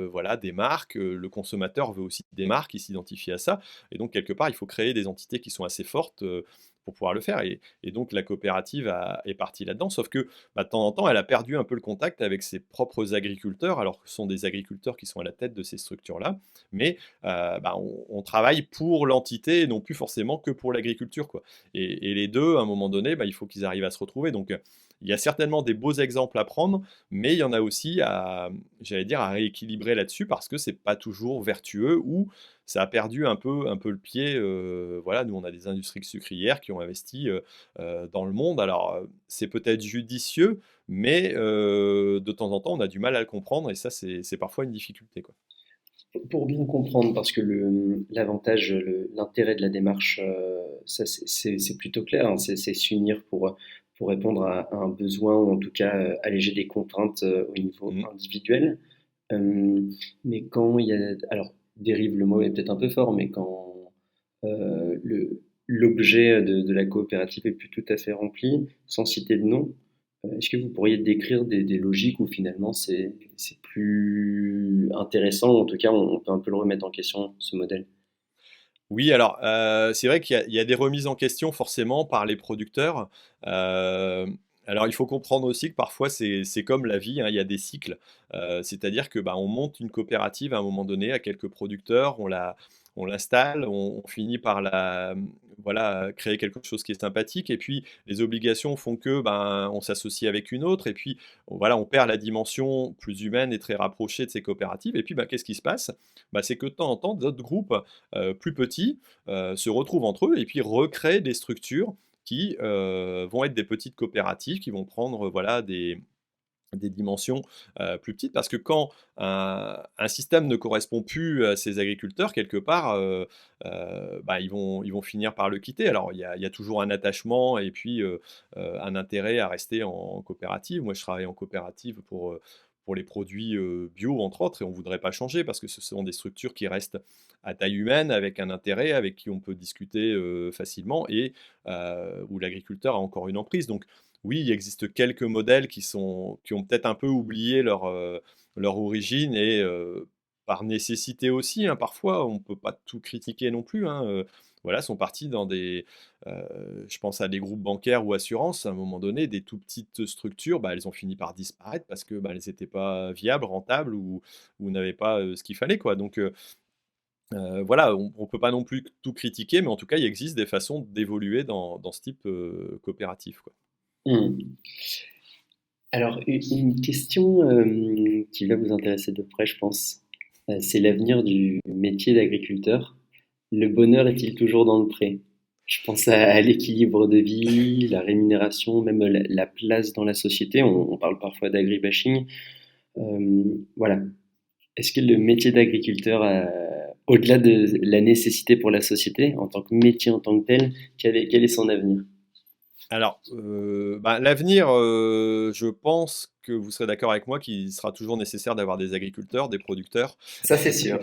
voilà, des marques. Le consommateur veut aussi des marques, il s'identifie à ça et donc quelque part, il faut créer des entités qui sont assez fortes, pour pouvoir le faire et donc la coopérative est partie là-dedans. Sauf que, de temps en temps, elle a perdu un peu le contact avec ses propres agriculteurs, alors que ce sont des agriculteurs qui sont à la tête de ces structures-là, mais, on travaille pour l'entité et non plus forcément que pour l'agriculture, quoi. Et les deux, à un moment donné, il faut qu'ils arrivent à se retrouver. Donc, il y a certainement des beaux exemples à prendre, mais il y en a aussi j'allais dire, à rééquilibrer là-dessus parce que c'est pas toujours vertueux ou ça a perdu un peu le pied. Voilà, nous, on a des industries sucrières qui ont investi dans le monde. Alors, c'est peut-être judicieux, mais de temps en temps, on a du mal à le comprendre et ça, c'est parfois une difficulté, quoi. Pour bien comprendre, parce que l'avantage, l'intérêt de la démarche, ça c'est plutôt clair, hein, c'est s'unir pour répondre à un besoin ou en tout cas alléger des contraintes au niveau Mm. individuel. Euh, mais quand il y a, alors dérive le mot est peut-être un peu fort, mais quand l'objet de la coopérative est plus tout à fait rempli, sans citer de nom, est-ce que vous pourriez décrire des logiques où finalement c'est plus intéressant, ou en tout cas on peut un peu le remettre en question, ce modèle? Oui, alors, c'est vrai qu'il y a des remises en question forcément par les producteurs. Alors il faut comprendre aussi que parfois c'est comme la vie, hein, il y a des cycles. C'est-à-dire que, on monte une coopérative à un moment donné à quelques producteurs, on l'installe, on finit par voilà, créer quelque chose qui est sympathique et puis les obligations font que, on s'associe avec une autre et puis, voilà, on perd la dimension plus humaine et très rapprochée de ces coopératives et puis, qu'est-ce qui se passe? C'est que de temps en temps d'autres groupes plus petits se retrouvent entre eux et puis recréent des structures qui vont être des petites coopératives qui vont prendre voilà, des dimensions plus petites parce que quand un système ne correspond plus à ces agriculteurs, quelque part, ils vont finir par le quitter. Alors, il y a toujours un attachement et puis un intérêt à rester en coopérative. Moi, je travaille en coopérative pour les produits bio, entre autres, et on ne voudrait pas changer parce que ce sont des structures qui restent à taille humaine, avec un intérêt, avec qui on peut discuter facilement et où l'agriculteur a encore une emprise. Donc, oui, il existe quelques modèles qui ont peut-être un peu oublié leur origine et par nécessité aussi, hein, parfois, on ne peut pas tout critiquer non plus, hein, voilà, sont partis dans je pense à des groupes bancaires ou assurances, à un moment donné, des tout petites structures, elles ont fini par disparaître parce que, elles n'étaient pas viables, rentables ou n'avaient pas, ce qu'il fallait, quoi. Donc voilà, on ne peut pas non plus tout critiquer, mais en tout cas, il existe des façons d'évoluer dans ce type, coopératif, quoi. Hmm. Alors, une question qui va vous intéresser de près, je pense. C'est l'avenir du métier d'agriculteur. Le bonheur est-il toujours dans le pré? Je pense à l'équilibre de vie, la rémunération, même la place dans la société. On parle parfois d'agribashing. Voilà. Est-ce que le métier d'agriculteur, au-delà de la nécessité pour la société, en tant que métier en tant que tel, quel est son avenir? Alors, l'avenir, je pense que vous serez d'accord avec moi qu'il sera toujours nécessaire d'avoir des agriculteurs, des producteurs. Ça, c'est sûr.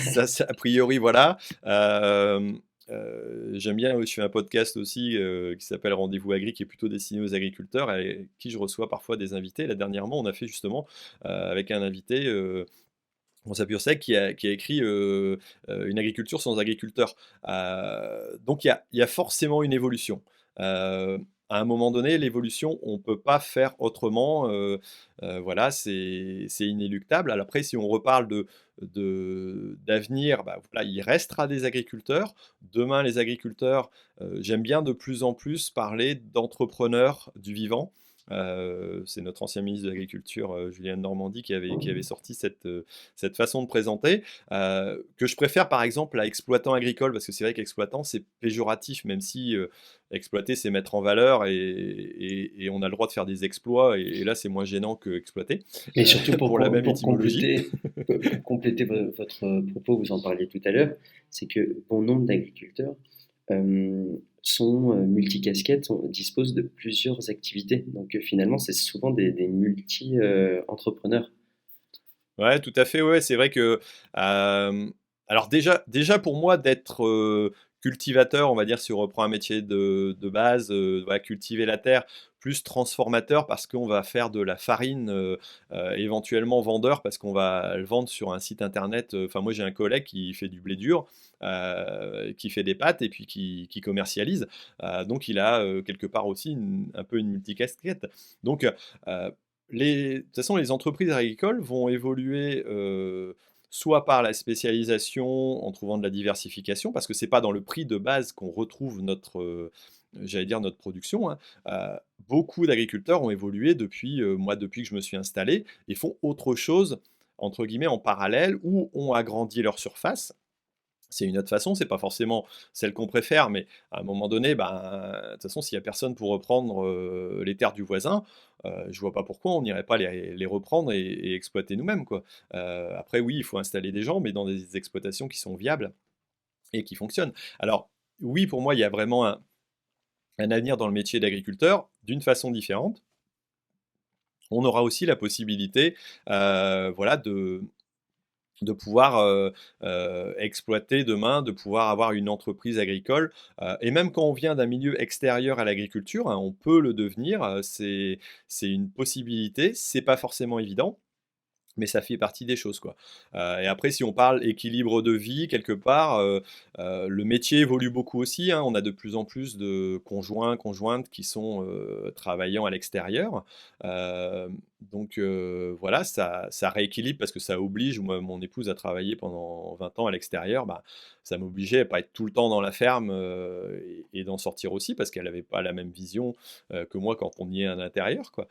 Ça, c'est a priori, voilà. J'aime bien, je fais un podcast aussi, qui s'appelle Rendez-vous Agri, qui est plutôt destiné aux agriculteurs et qui je reçois parfois des invités. Là, dernièrement, on a fait justement, avec un invité, Moussa Pirsec qui a écrit, «Une agriculture sans agriculteurs». Donc il y a forcément une évolution. Heu à un moment donné, l'évolution, on ne peut pas faire autrement. Voilà, c'est inéluctable. Alors après, si on reparle d'avenir, bah, voilà, il restera des agriculteurs. Demain, les agriculteurs, j'aime bien de plus en plus parler d'entrepreneurs du vivant. C'est notre ancien ministre de l'Agriculture, Julien Normandie, qui avait sorti cette façon de présenter, que je préfère par exemple à exploitant agricole, parce que c'est vrai qu'exploitant, c'est péjoratif, même si exploiter, c'est mettre en valeur et on a le droit de faire des exploits, et là, c'est moins gênant que exploiter, Mais surtout pour la même pour étymologie. compléter votre propos, vous en parliez tout à l'heure, c'est que bon nombre d'agriculteurs sont multicasquettes, disposent de plusieurs activités. Donc finalement, c'est souvent des multi-entrepreneurs. Ouais, tout à fait, ouais, c'est vrai que, alors déjà pour moi d'être, cultivateur, on va dire, si on reprend un métier de base, voilà, cultiver la terre, plus transformateur parce qu'on va faire de la farine, éventuellement vendeur parce qu'on va le vendre sur un site internet, enfin moi j'ai un collègue qui fait du blé dur, qui fait des pâtes et puis qui commercialise, donc il a, quelque part aussi un peu une multicasquette. Donc, de toute façon, les entreprises agricoles vont évoluer soit par la spécialisation en trouvant de la diversification, parce que c'est pas dans le prix de base qu'on retrouve j'allais dire notre production, hein. Beaucoup d'agriculteurs ont évolué depuis, moi, depuis que je me suis installé, et font autre chose, entre guillemets, en parallèle, ou ont agrandi leur surface. C'est une autre façon, c'est pas forcément celle qu'on préfère, mais à un moment donné, ben, de toute façon, s'il y a personne pour reprendre, les terres du voisin, je vois pas pourquoi on n'irait pas les reprendre et exploiter nous-mêmes, quoi. Après oui, il faut installer des gens, mais dans des exploitations qui sont viables et qui fonctionnent. Alors oui, pour moi, il y a vraiment un avenir dans le métier d'agriculteur, d'une façon différente. On aura aussi la possibilité, voilà, de pouvoir exploiter demain, de pouvoir avoir une entreprise agricole. Et même quand on vient d'un milieu extérieur à l'agriculture, hein, on peut le devenir, c'est une possibilité, c'est pas forcément évident, mais ça fait partie des choses, quoi. Et après, si on parle équilibre de vie, quelque part, le métier évolue beaucoup aussi, hein. On a de plus en plus de conjoints, conjointes qui sont travaillant à l'extérieur. Donc voilà, ça rééquilibre parce que ça oblige, moi, mon épouse a travaillé pendant 20 ans à l'extérieur, bah, ça m'obligeait à pas être tout le temps dans la ferme, et d'en sortir aussi parce qu'elle n'avait pas la même vision que moi quand on y est à l'intérieur, quoi.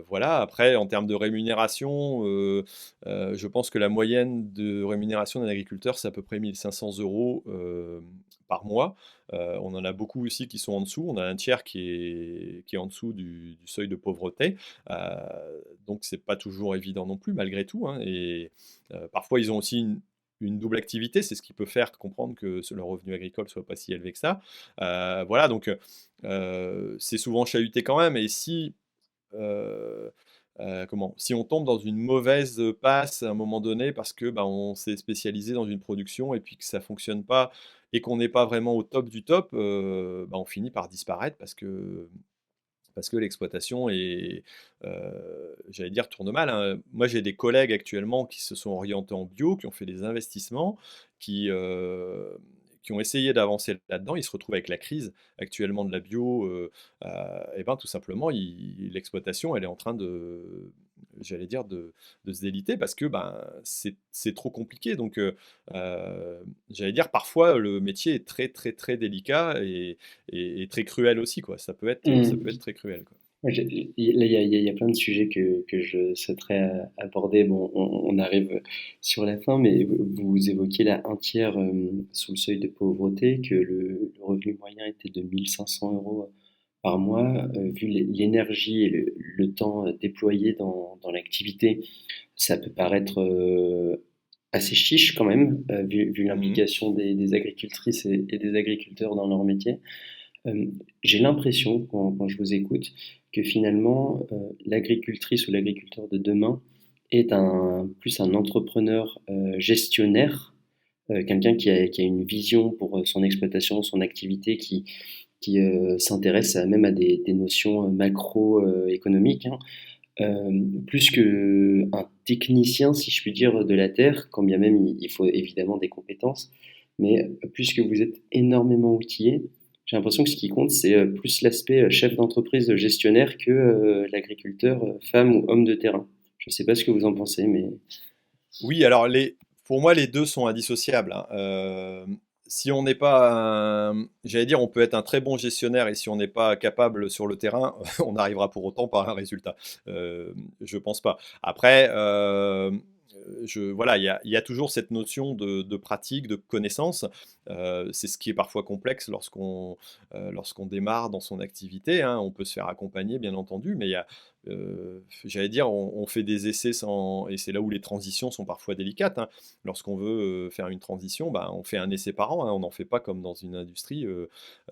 Voilà, après, en termes de rémunération, je pense que la moyenne de rémunération d'un agriculteur, c'est à peu près 1 500 € par mois. On en a beaucoup aussi qui sont en dessous. On a un tiers qui est en dessous du seuil de pauvreté. Donc, c'est pas toujours évident non plus, malgré tout, hein. Et parfois, ils ont aussi une double activité. C'est ce qui peut faire comprendre que le revenu agricole soit pas si élevé que ça. Voilà, donc c'est souvent chahuté quand même. Et si Heu si on tombe dans une mauvaise passe à un moment donné parce que, bah, on s'est spécialisé dans une production et puis que ça fonctionne pas et qu'on n'est pas vraiment au top du top, bah, on finit par disparaître parce que l'exploitation j'allais dire, tourne mal, hein. Moi, j'ai des collègues actuellement qui se sont orientés en bio, qui ont fait des investissements, qui, heu, qui ont essayé d'avancer là-dedans. Ils se retrouvent avec la crise actuellement de la bio, et ben, tout simplement, l'exploitation, elle est en train j'allais dire, de se déliter parce que, ben, c'est trop compliqué. Donc, j'allais dire, parfois, le métier est très, très, très délicat et très cruel aussi, quoi. Ça peut être très cruel, quoi. Ouais, il y a plein de sujets que je souhaiterais aborder. Bon, on arrive sur la fin, mais vous évoquiez là un tiers sous le seuil de pauvreté, que le revenu moyen était de 1 500 € par mois. Vu l'énergie et le temps déployé dans l'activité, ça peut paraître assez chiche quand même, vu Mmh. l'implication des agricultrices et des agriculteurs dans leur métier. J'ai l'impression, quand je vous écoute, que finalement, l'agricultrice ou l'agriculteur de demain est plus un entrepreneur gestionnaire, quelqu'un qui a une vision pour son exploitation, son activité, qui s'intéresse même à des notions macroéconomiques, hein, plus qu'un technicien, si je puis dire, de la terre, quand bien même il faut évidemment des compétences, mais puisque vous êtes énormément outillé, J'ai l'impression que ce qui compte, c'est plus l'aspect chef d'entreprise, gestionnaire, que l'agriculteur, femme ou homme de terrain. Je ne sais pas ce que vous en pensez, mais Oui, alors pour moi, les deux sont indissociables, hein. Si on n'est pas j'allais dire, on peut être un très bon gestionnaire et si on n'est pas capable sur le terrain, on n'arrivera pour autant pas à un résultat. Je pense pas. Après, voilà, il y a toujours cette notion de pratique, de connaissance. C'est ce qui est parfois complexe lorsqu'on démarre dans son activité, hein. On peut se faire accompagner, bien entendu, mais j'allais dire, on fait des essais et c'est là où les transitions sont parfois délicates, hein. Lorsqu'on veut faire une transition, bah, on fait un essai par an, hein. On n'en fait pas comme dans une industrie.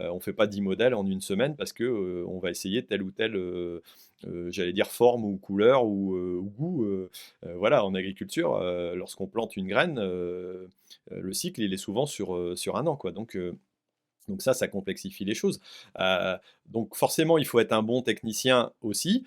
On ne fait pas 10 modèles en une semaine parce que on va essayer telle ou telle, j'allais dire, forme ou couleur ou goût. Voilà, en agriculture, lorsqu'on plante une graine, le cycle, il est souvent sur un an, quoi. Donc ça complexifie les choses. Heu, donc forcément, il faut être un bon technicien aussi,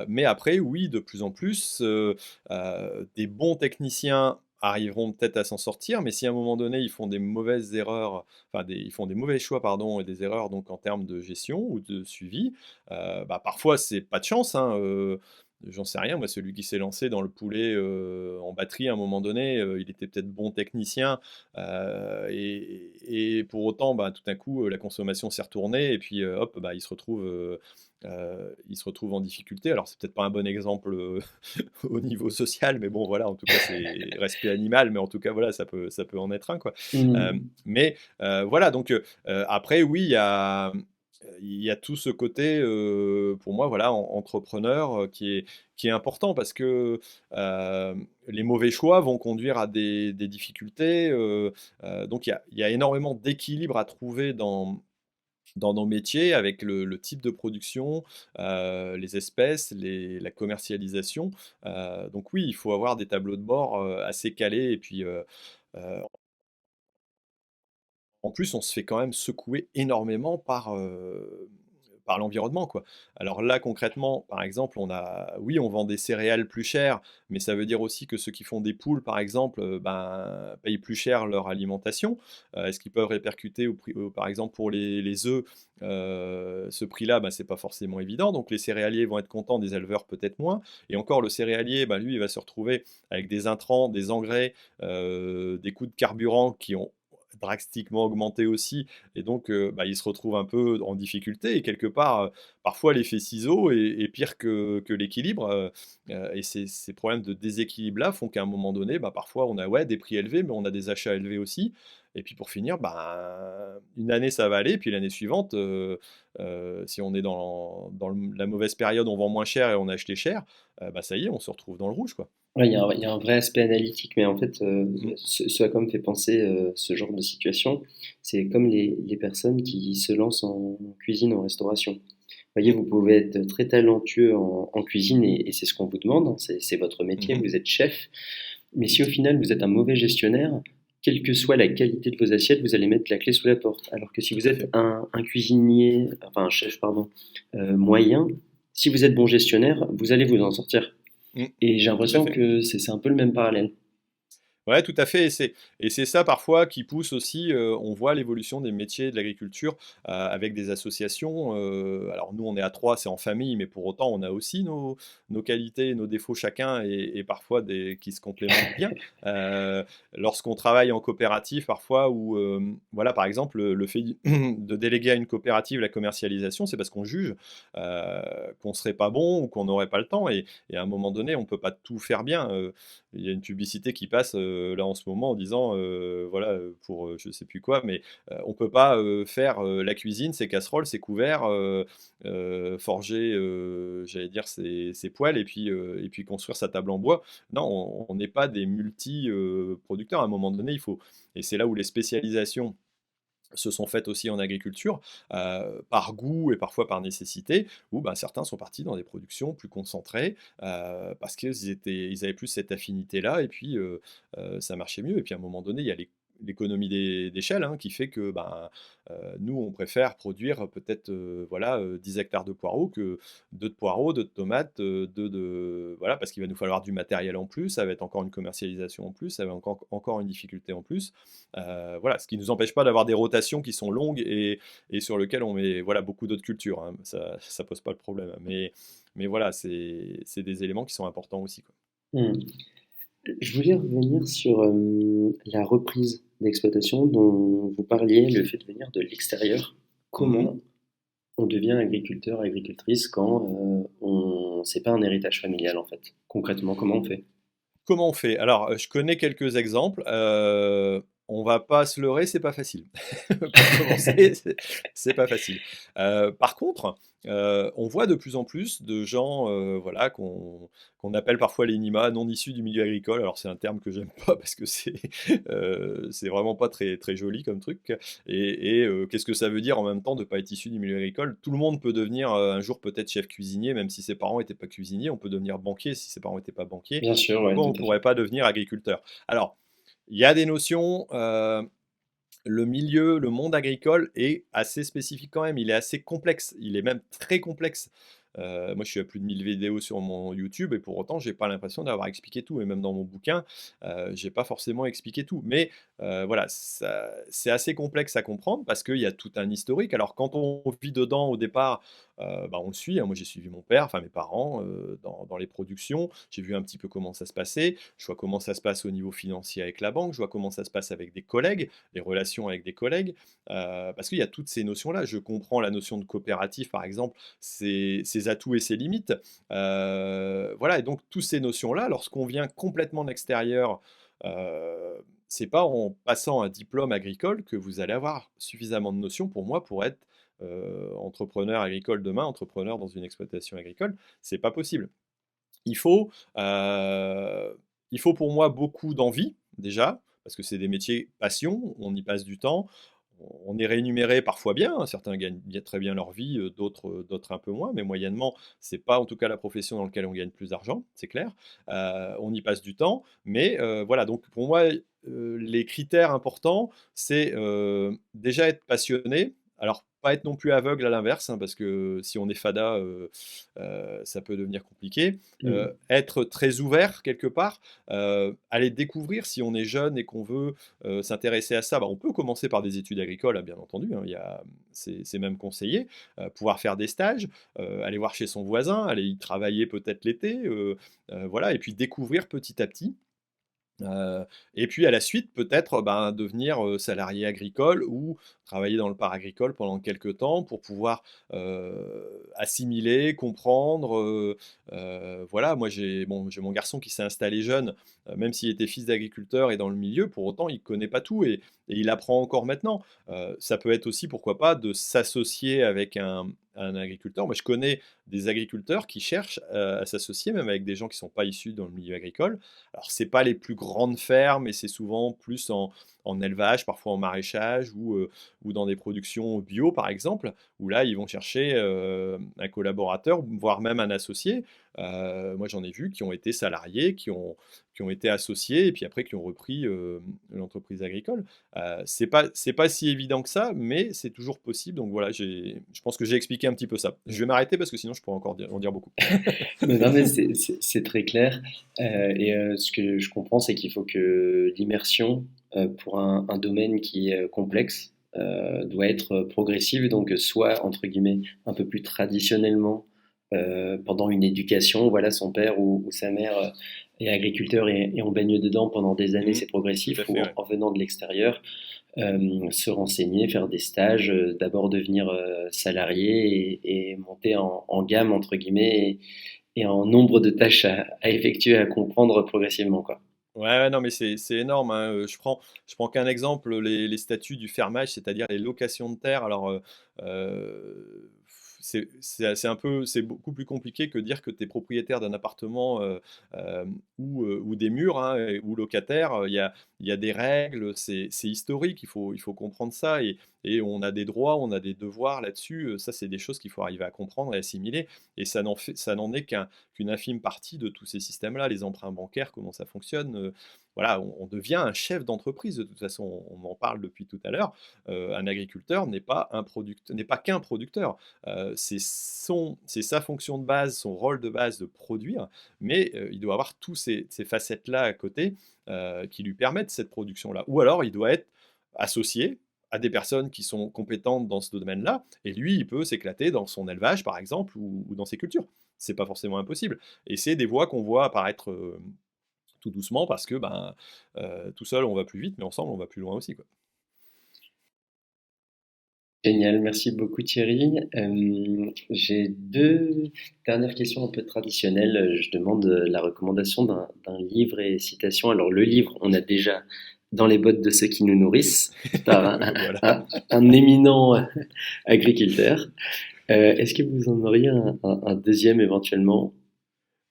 mais après, oui, de plus en plus, des bons techniciens arriveront peut-être à s'en sortir, mais si à un moment donné, ils font des mauvaises erreurs, enfin ils font des mauvais choix, pardon, et des erreurs donc en termes de gestion ou de suivi, bah, parfois c'est pas de chance, hein, j'en sais rien, moi, celui qui s'est lancé dans le poulet, en batterie à un moment donné, il était peut-être bon technicien, et pour autant, bah, tout d'un coup, la consommation s'est retournée et puis, hop, bah, il se retrouve en difficulté. Alors c'est peut-être pas un bon exemple, au niveau social, mais bon voilà, en tout cas, c'est respect animal, mais en tout cas, voilà, ça peut en être un, quoi. mmh. Mais voilà, donc après oui, il y a tout ce côté, pour moi, voilà, entrepreneur, qui est important parce que, les mauvais choix vont conduire à des difficultés, donc il y a énormément d'équilibre à trouver dans nos métiers avec le type de production, les espèces, la commercialisation. Donc oui, il faut avoir des tableaux de bord, assez calés et puis, heu, en plus, on se fait quand même secouer énormément par l'environnement, quoi. Alors là, concrètement, par exemple, oui, on vend des céréales plus chères, mais ça veut dire aussi que ceux qui font des poules, par exemple, ben, payent plus cher leur alimentation. Est-ce qu'ils peuvent répercuter au prix, par exemple, pour les œufs, ce prix-là, ben, c'est pas forcément évident. Donc les céréaliers vont être contents, des éleveurs peut-être moins. Et encore, le céréalier, ben, lui, il va se retrouver avec des intrants, des engrais, des coûts de carburant qui ont drastiquement augmenté aussi et donc bah, il se retrouve un peu en difficulté et quelque part, parfois l'effet ciseau est pire que l'équilibre, et ces problèmes de déséquilibre-là font qu'à un moment donné, bah, parfois on a, ouais, des prix élevés, mais on a des achats élevés aussi et puis pour finir, ben, une année ça va aller, puis l'année suivante, si on est dans la mauvaise période, on vend moins cher et on a acheté cher, bah, ça y est, on se retrouve dans le rouge, quoi. Ouais, il y a un vrai aspect analytique, mais en fait, Mmh. ce à quoi me fait penser ce genre de situation, c'est comme les personnes qui se lancent en cuisine, en restauration. Vous voyez, Mmh. vous pouvez être très talentueux en cuisine et c'est ce qu'on vous demande, hein, c'est votre métier, Mmh. vous êtes chef. Mais si au final vous êtes un mauvais gestionnaire, quelle que soit la qualité de vos assiettes, vous allez mettre la clé sous la porte. Alors que si Tout vous à êtes fait. un cuisinier, enfin un chef, pardon, moyen, si vous êtes bon gestionnaire, vous allez vous en sortir. Mmh. Et j'ai Tout à l'impression fait. que c'est un peu le même parallèle. Ouais, tout à fait et c'est ça parfois qui pousse aussi, on voit l'évolution des métiers de l'agriculture, avec des associations, alors nous on est à 3, c'est en famille, mais pour autant on a aussi nos qualités et nos défauts chacun et parfois qui se complémentent bien. Heu, Lorsqu'on travaille en coopérative parfois ou, voilà, par exemple, le fait de déléguer à une coopérative la commercialisation, c'est parce qu'on juge, qu'on serait pas bon ou qu'on n'aurait pas le temps et à un moment donné, on peut pas tout faire bien, il y a une publicité qui passe, là en ce moment en disant, voilà, pour, je sais plus quoi, mais, on peut pas, faire, la cuisine, ses casseroles, ses couverts, forger, j'allais dire ses poêles et puis construire sa table en bois. Non, on n'est pas des multi, producteurs. À un moment donné, il faut et c'est là où les spécialisations se sont faites aussi en agriculture, par goût et parfois par nécessité, où ben, certains sont partis dans des productions plus concentrées, parce qu'ils avaient plus cette affinité-là, et puis ça marchait mieux. Et puis à un moment donné, il y a l'économie d'échelle, hein, qui fait que nous, on préfère produire peut-être 10 hectares de poireaux que 2 de poireaux, 2 de tomates, 2 voilà, parce qu'il va nous falloir du matériel en plus, ça va être encore une commercialisation en plus, ça va encore une difficulté en plus. Voilà, ce qui ne nous empêche pas d'avoir des rotations qui sont longues et sur lesquelles on met voilà, beaucoup d'autres cultures, hein. Ça pose pas le problème. Mais voilà, c'est des éléments qui sont importants aussi, quoi. Hmm. Je voulais revenir sur la reprise d'exploitation dont vous parliez, le fait de venir de l'extérieur. Mhm. Comment on devient agriculteur, agricultrice quand c'est pas un héritage familial en fait? Concrètement, comment on fait? Comment on fait? Alors, je connais quelques exemples. On va pas se leurrer, c'est pas facile. Pour commencer, c'est pas facile. Par contre, on voit de plus en plus de gens, voilà, qu'on appelle parfois les NIMA, non issus du milieu agricole. Alors c'est un terme que j'aime pas parce que c'est vraiment pas très très joli comme truc et qu'est-ce que ça veut dire en même temps de pas être issu du milieu agricole? Tout le monde peut devenir, un jour peut-être chef cuisinier, même si ses parents étaient pas cuisiniers. On peut devenir banquier si ses parents étaient pas banquiers. Bien sûr, ouais, Pourquoi on tout ne à fait. pourrait pas devenir agriculteur? Alors, il y a des notions, le milieu, le monde agricole est assez spécifique quand même, il est assez complexe, il est même très complexe. Moi je suis à plus de 1000 vidéos sur mon YouTube et pour autant j'ai pas l'impression d'avoir expliqué tout et même dans mon bouquin, j'ai pas forcément expliqué tout. Mais, voilà, ça c'est assez complexe à comprendre parce qu'il y a tout un historique. Alors quand on vit dedans au départ, on le suit, hein. Moi j'ai suivi mon père, enfin mes parents, dans les productions. J'ai vu un petit peu comment ça se passait, je vois comment ça se passe au niveau financier avec la banque, je vois comment ça se passe avec des collègues, les relations avec des collègues, parce qu'il y a toutes ces notions-là. Je comprends la notion de coopérative, par exemple, ses atouts et ses limites. Voilà, et donc toutes ces notions-là, lorsqu'on vient complètement de l'extérieur, c'est pas en passant un diplôme agricole que vous allez avoir suffisamment de notions pour moi pour être entrepreneur agricole demain, entrepreneur dans une exploitation agricole. C'est pas possible. Il faut, il faut pour moi beaucoup d'envie, déjà, parce que c'est des métiers passion, on y passe du temps, on est rémunéré parfois bien, hein, certains gagnent très bien leur vie, d'autres un peu moins, mais moyennement, c'est pas en tout cas la profession dans laquelle on gagne plus d'argent, c'est clair. On y passe du temps, mais voilà, donc pour moi, les critères importants, c'est déjà être passionné. Alors, pas être non plus aveugle à l'inverse, hein, parce que si on est fada, ça peut devenir compliqué. Hmm. Être très ouvert quelque part, aller découvrir si on est jeune et qu'on veut s'intéresser à ça, on peut commencer par des études agricoles, hein, bien entendu, hein, c'est même conseillé, pouvoir faire des stages, aller voir chez son voisin, aller y travailler peut-être l'été, voilà, et puis découvrir petit à petit. Heu et puis à la suite, peut-être, devenir, salarié agricole ou travailler dans le paragricole pendant quelque temps pour pouvoir, assimiler, comprendre, voilà. Moi, j'ai mon garçon qui s'est installé jeune, même s'il était fils d'agriculteur et dans le milieu, pour autant, il connaît pas tout et il apprend encore maintenant. Ça peut être aussi, pourquoi pas, de s'associer avec un agriculteur. Moi, je connais des agriculteurs qui cherchent, à s'associer, même avec des gens qui sont pas issus dans le milieu agricole. Alors, c'est pas les plus grandes fermes, mais c'est souvent plus en élevage, parfois en maraîchage ou dans des productions bio, par exemple, où là, ils vont chercher un collaborateur, voire même un associé. Moi, j'en ai vu qui ont été salariés, qui ont été associés et puis après qui ont repris l'entreprise agricole. C'est pas si évident que ça, mais c'est toujours possible. Donc voilà, je pense que j'ai expliqué un petit peu ça. Je vais m'arrêter parce que sinon je pourrais encore en dire beaucoup. Mais non, mais c'est très clair. Ce que je comprends, c'est qu'il faut que l'immersion pour un domaine qui est complexe doit être progressive, donc soit entre guillemets un peu plus traditionnellement pendant une éducation. Voilà, son père ou sa mère est agriculteur et on baigne dedans pendant des années, Mhm, c'est tout progressif. à Ou fait, ouais. en venant de l'extérieur, se renseigner, faire des stages, d'abord devenir salarié et monter en gamme entre guillemets et en nombre de tâches à effectuer, à comprendre progressivement, quoi. Ouais, ouais, non, mais c'est énorme, hein. Je prends qu'un exemple, les statuts du fermage, c'est-à-dire les locations de terre. Alors, c'est un peu c'est beaucoup plus compliqué que dire que tu es propriétaire d'un appartement, ou des murs, hein, ou locataire. Il y a des règles, c'est historique, il faut comprendre ça et et on a des droits, on a des devoirs là-dessus. Ça, c'est des choses qu'il faut arriver à comprendre et assimiler. Et ça n'en est qu'une infime partie de tous ces systèmes-là, les emprunts bancaires, comment ça fonctionne. Voilà, on devient un chef d'entreprise de toute façon. On en parle depuis tout à l'heure. Un agriculteur n'est pas qu'un producteur. C'est sa fonction de base, son rôle de base de produire, mais il doit avoir tous ces facettes-là à côté qui lui permettent cette production-là. Ou alors, il doit être associé à des personnes qui sont compétentes dans ce domaine-là, et lui, il peut s'éclater dans son élevage, par exemple, ou dans ses cultures. C'est pas forcément impossible. Et c'est des voies qu'on voit apparaître tout doucement parce que tout seul, on va plus vite, mais ensemble, on va plus loin aussi, quoi. Génial, merci beaucoup Thierry. J'ai deux dernières questions un peu traditionnelles. Je demande la recommandation d'un livre et citation. Alors le livre, on a déjà Dans les bottes de ceux qui nous nourrissent par Voilà. un éminent agriculteur. Est-ce que vous en auriez un deuxième éventuellement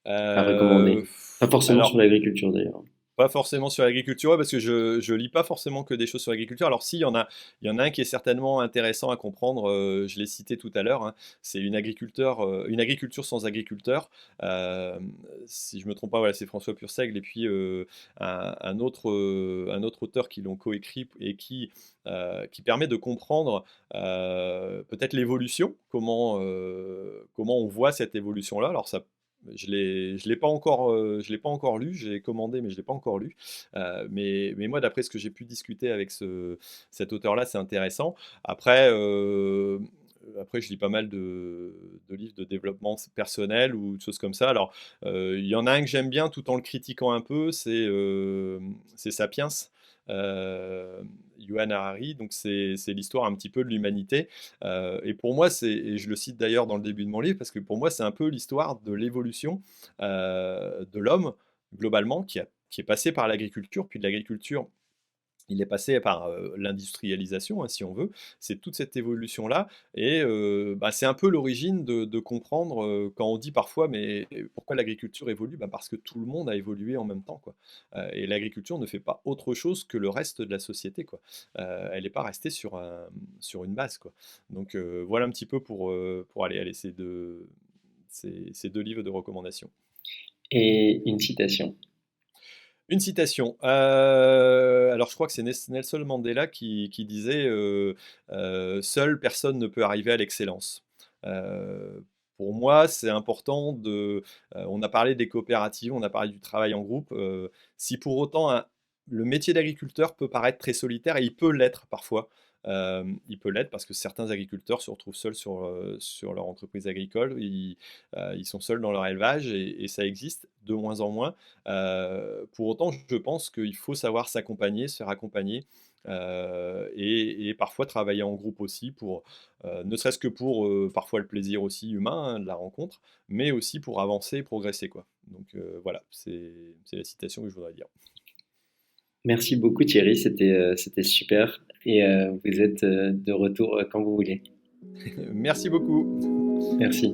à recommander? Pas forcément sur Alors, l'agriculture d'ailleurs. pas forcément sur l'agriculture, ouais, parce que je lis pas forcément que des choses sur l'agriculture. Alors si, il y en a un qui est certainement intéressant à comprendre, je l'ai cité tout à l'heure, hein, c'est une agriculture sans agriculteurs. Si je me trompe pas, voilà, c'est François Purseigle et puis un autre auteur qui l'ont coécrit et qui permet de comprendre peut-être l'évolution, comment on voit cette évolution-là. Alors ça je l'ai pas encore lu. J'ai commandé, mais je l'ai pas encore lu. Mais moi, d'après ce que j'ai pu discuter avec cet auteur-là, c'est intéressant. Après, après, je lis pas mal de livres de développement personnel ou de choses comme ça. Alors, il y en a un que j'aime bien tout en le critiquant un peu, c'est Sapiens. Euh, Yuval Harari, donc c'est l'histoire un petit peu de l'humanité. Et pour moi, et je le cite d'ailleurs dans le début de mon livre, parce que pour moi, c'est un peu l'histoire de l'évolution de l'homme, globalement, qui est passé par l'agriculture, puis de l'agriculture, il est passé par l'industrialisation, hein, si on veut. C'est toute cette évolution-là. Et c'est un peu l'origine de comprendre quand on dit parfois, mais pourquoi l'agriculture évolue? Parce que tout le monde a évolué en même temps, quoi. Et l'agriculture ne fait pas autre chose que le reste de la société, quoi. Elle n'est pas restée sur une base, quoi. Donc voilà un petit peu pour aller ces deux livres de recommandations. Et une citation. Une citation. Alors, je crois que c'est Nelson Mandela qui disait seule personne ne peut arriver à l'excellence. Euh, pour moi, c'est important on a parlé des coopératives, on a parlé du travail en groupe. Si pour autant le métier d'agriculteur peut paraître très solitaire, et il peut l'être parfois. Il peut l'être parce que certains agriculteurs se retrouvent seuls sur leur entreprise agricole. Ils sont seuls dans leur élevage et ça existe de moins en moins. Pour autant, je pense qu'il faut savoir s'accompagner, se faire accompagner et parfois travailler en groupe aussi ne serait-ce que pour parfois le plaisir aussi humain, hein, de la rencontre, mais aussi pour avancer et progresser, quoi. Donc voilà, c'est la citation que je voudrais dire. Merci beaucoup Thierry, c'était super. Et vous êtes de retour quand vous voulez. Merci beaucoup. Merci.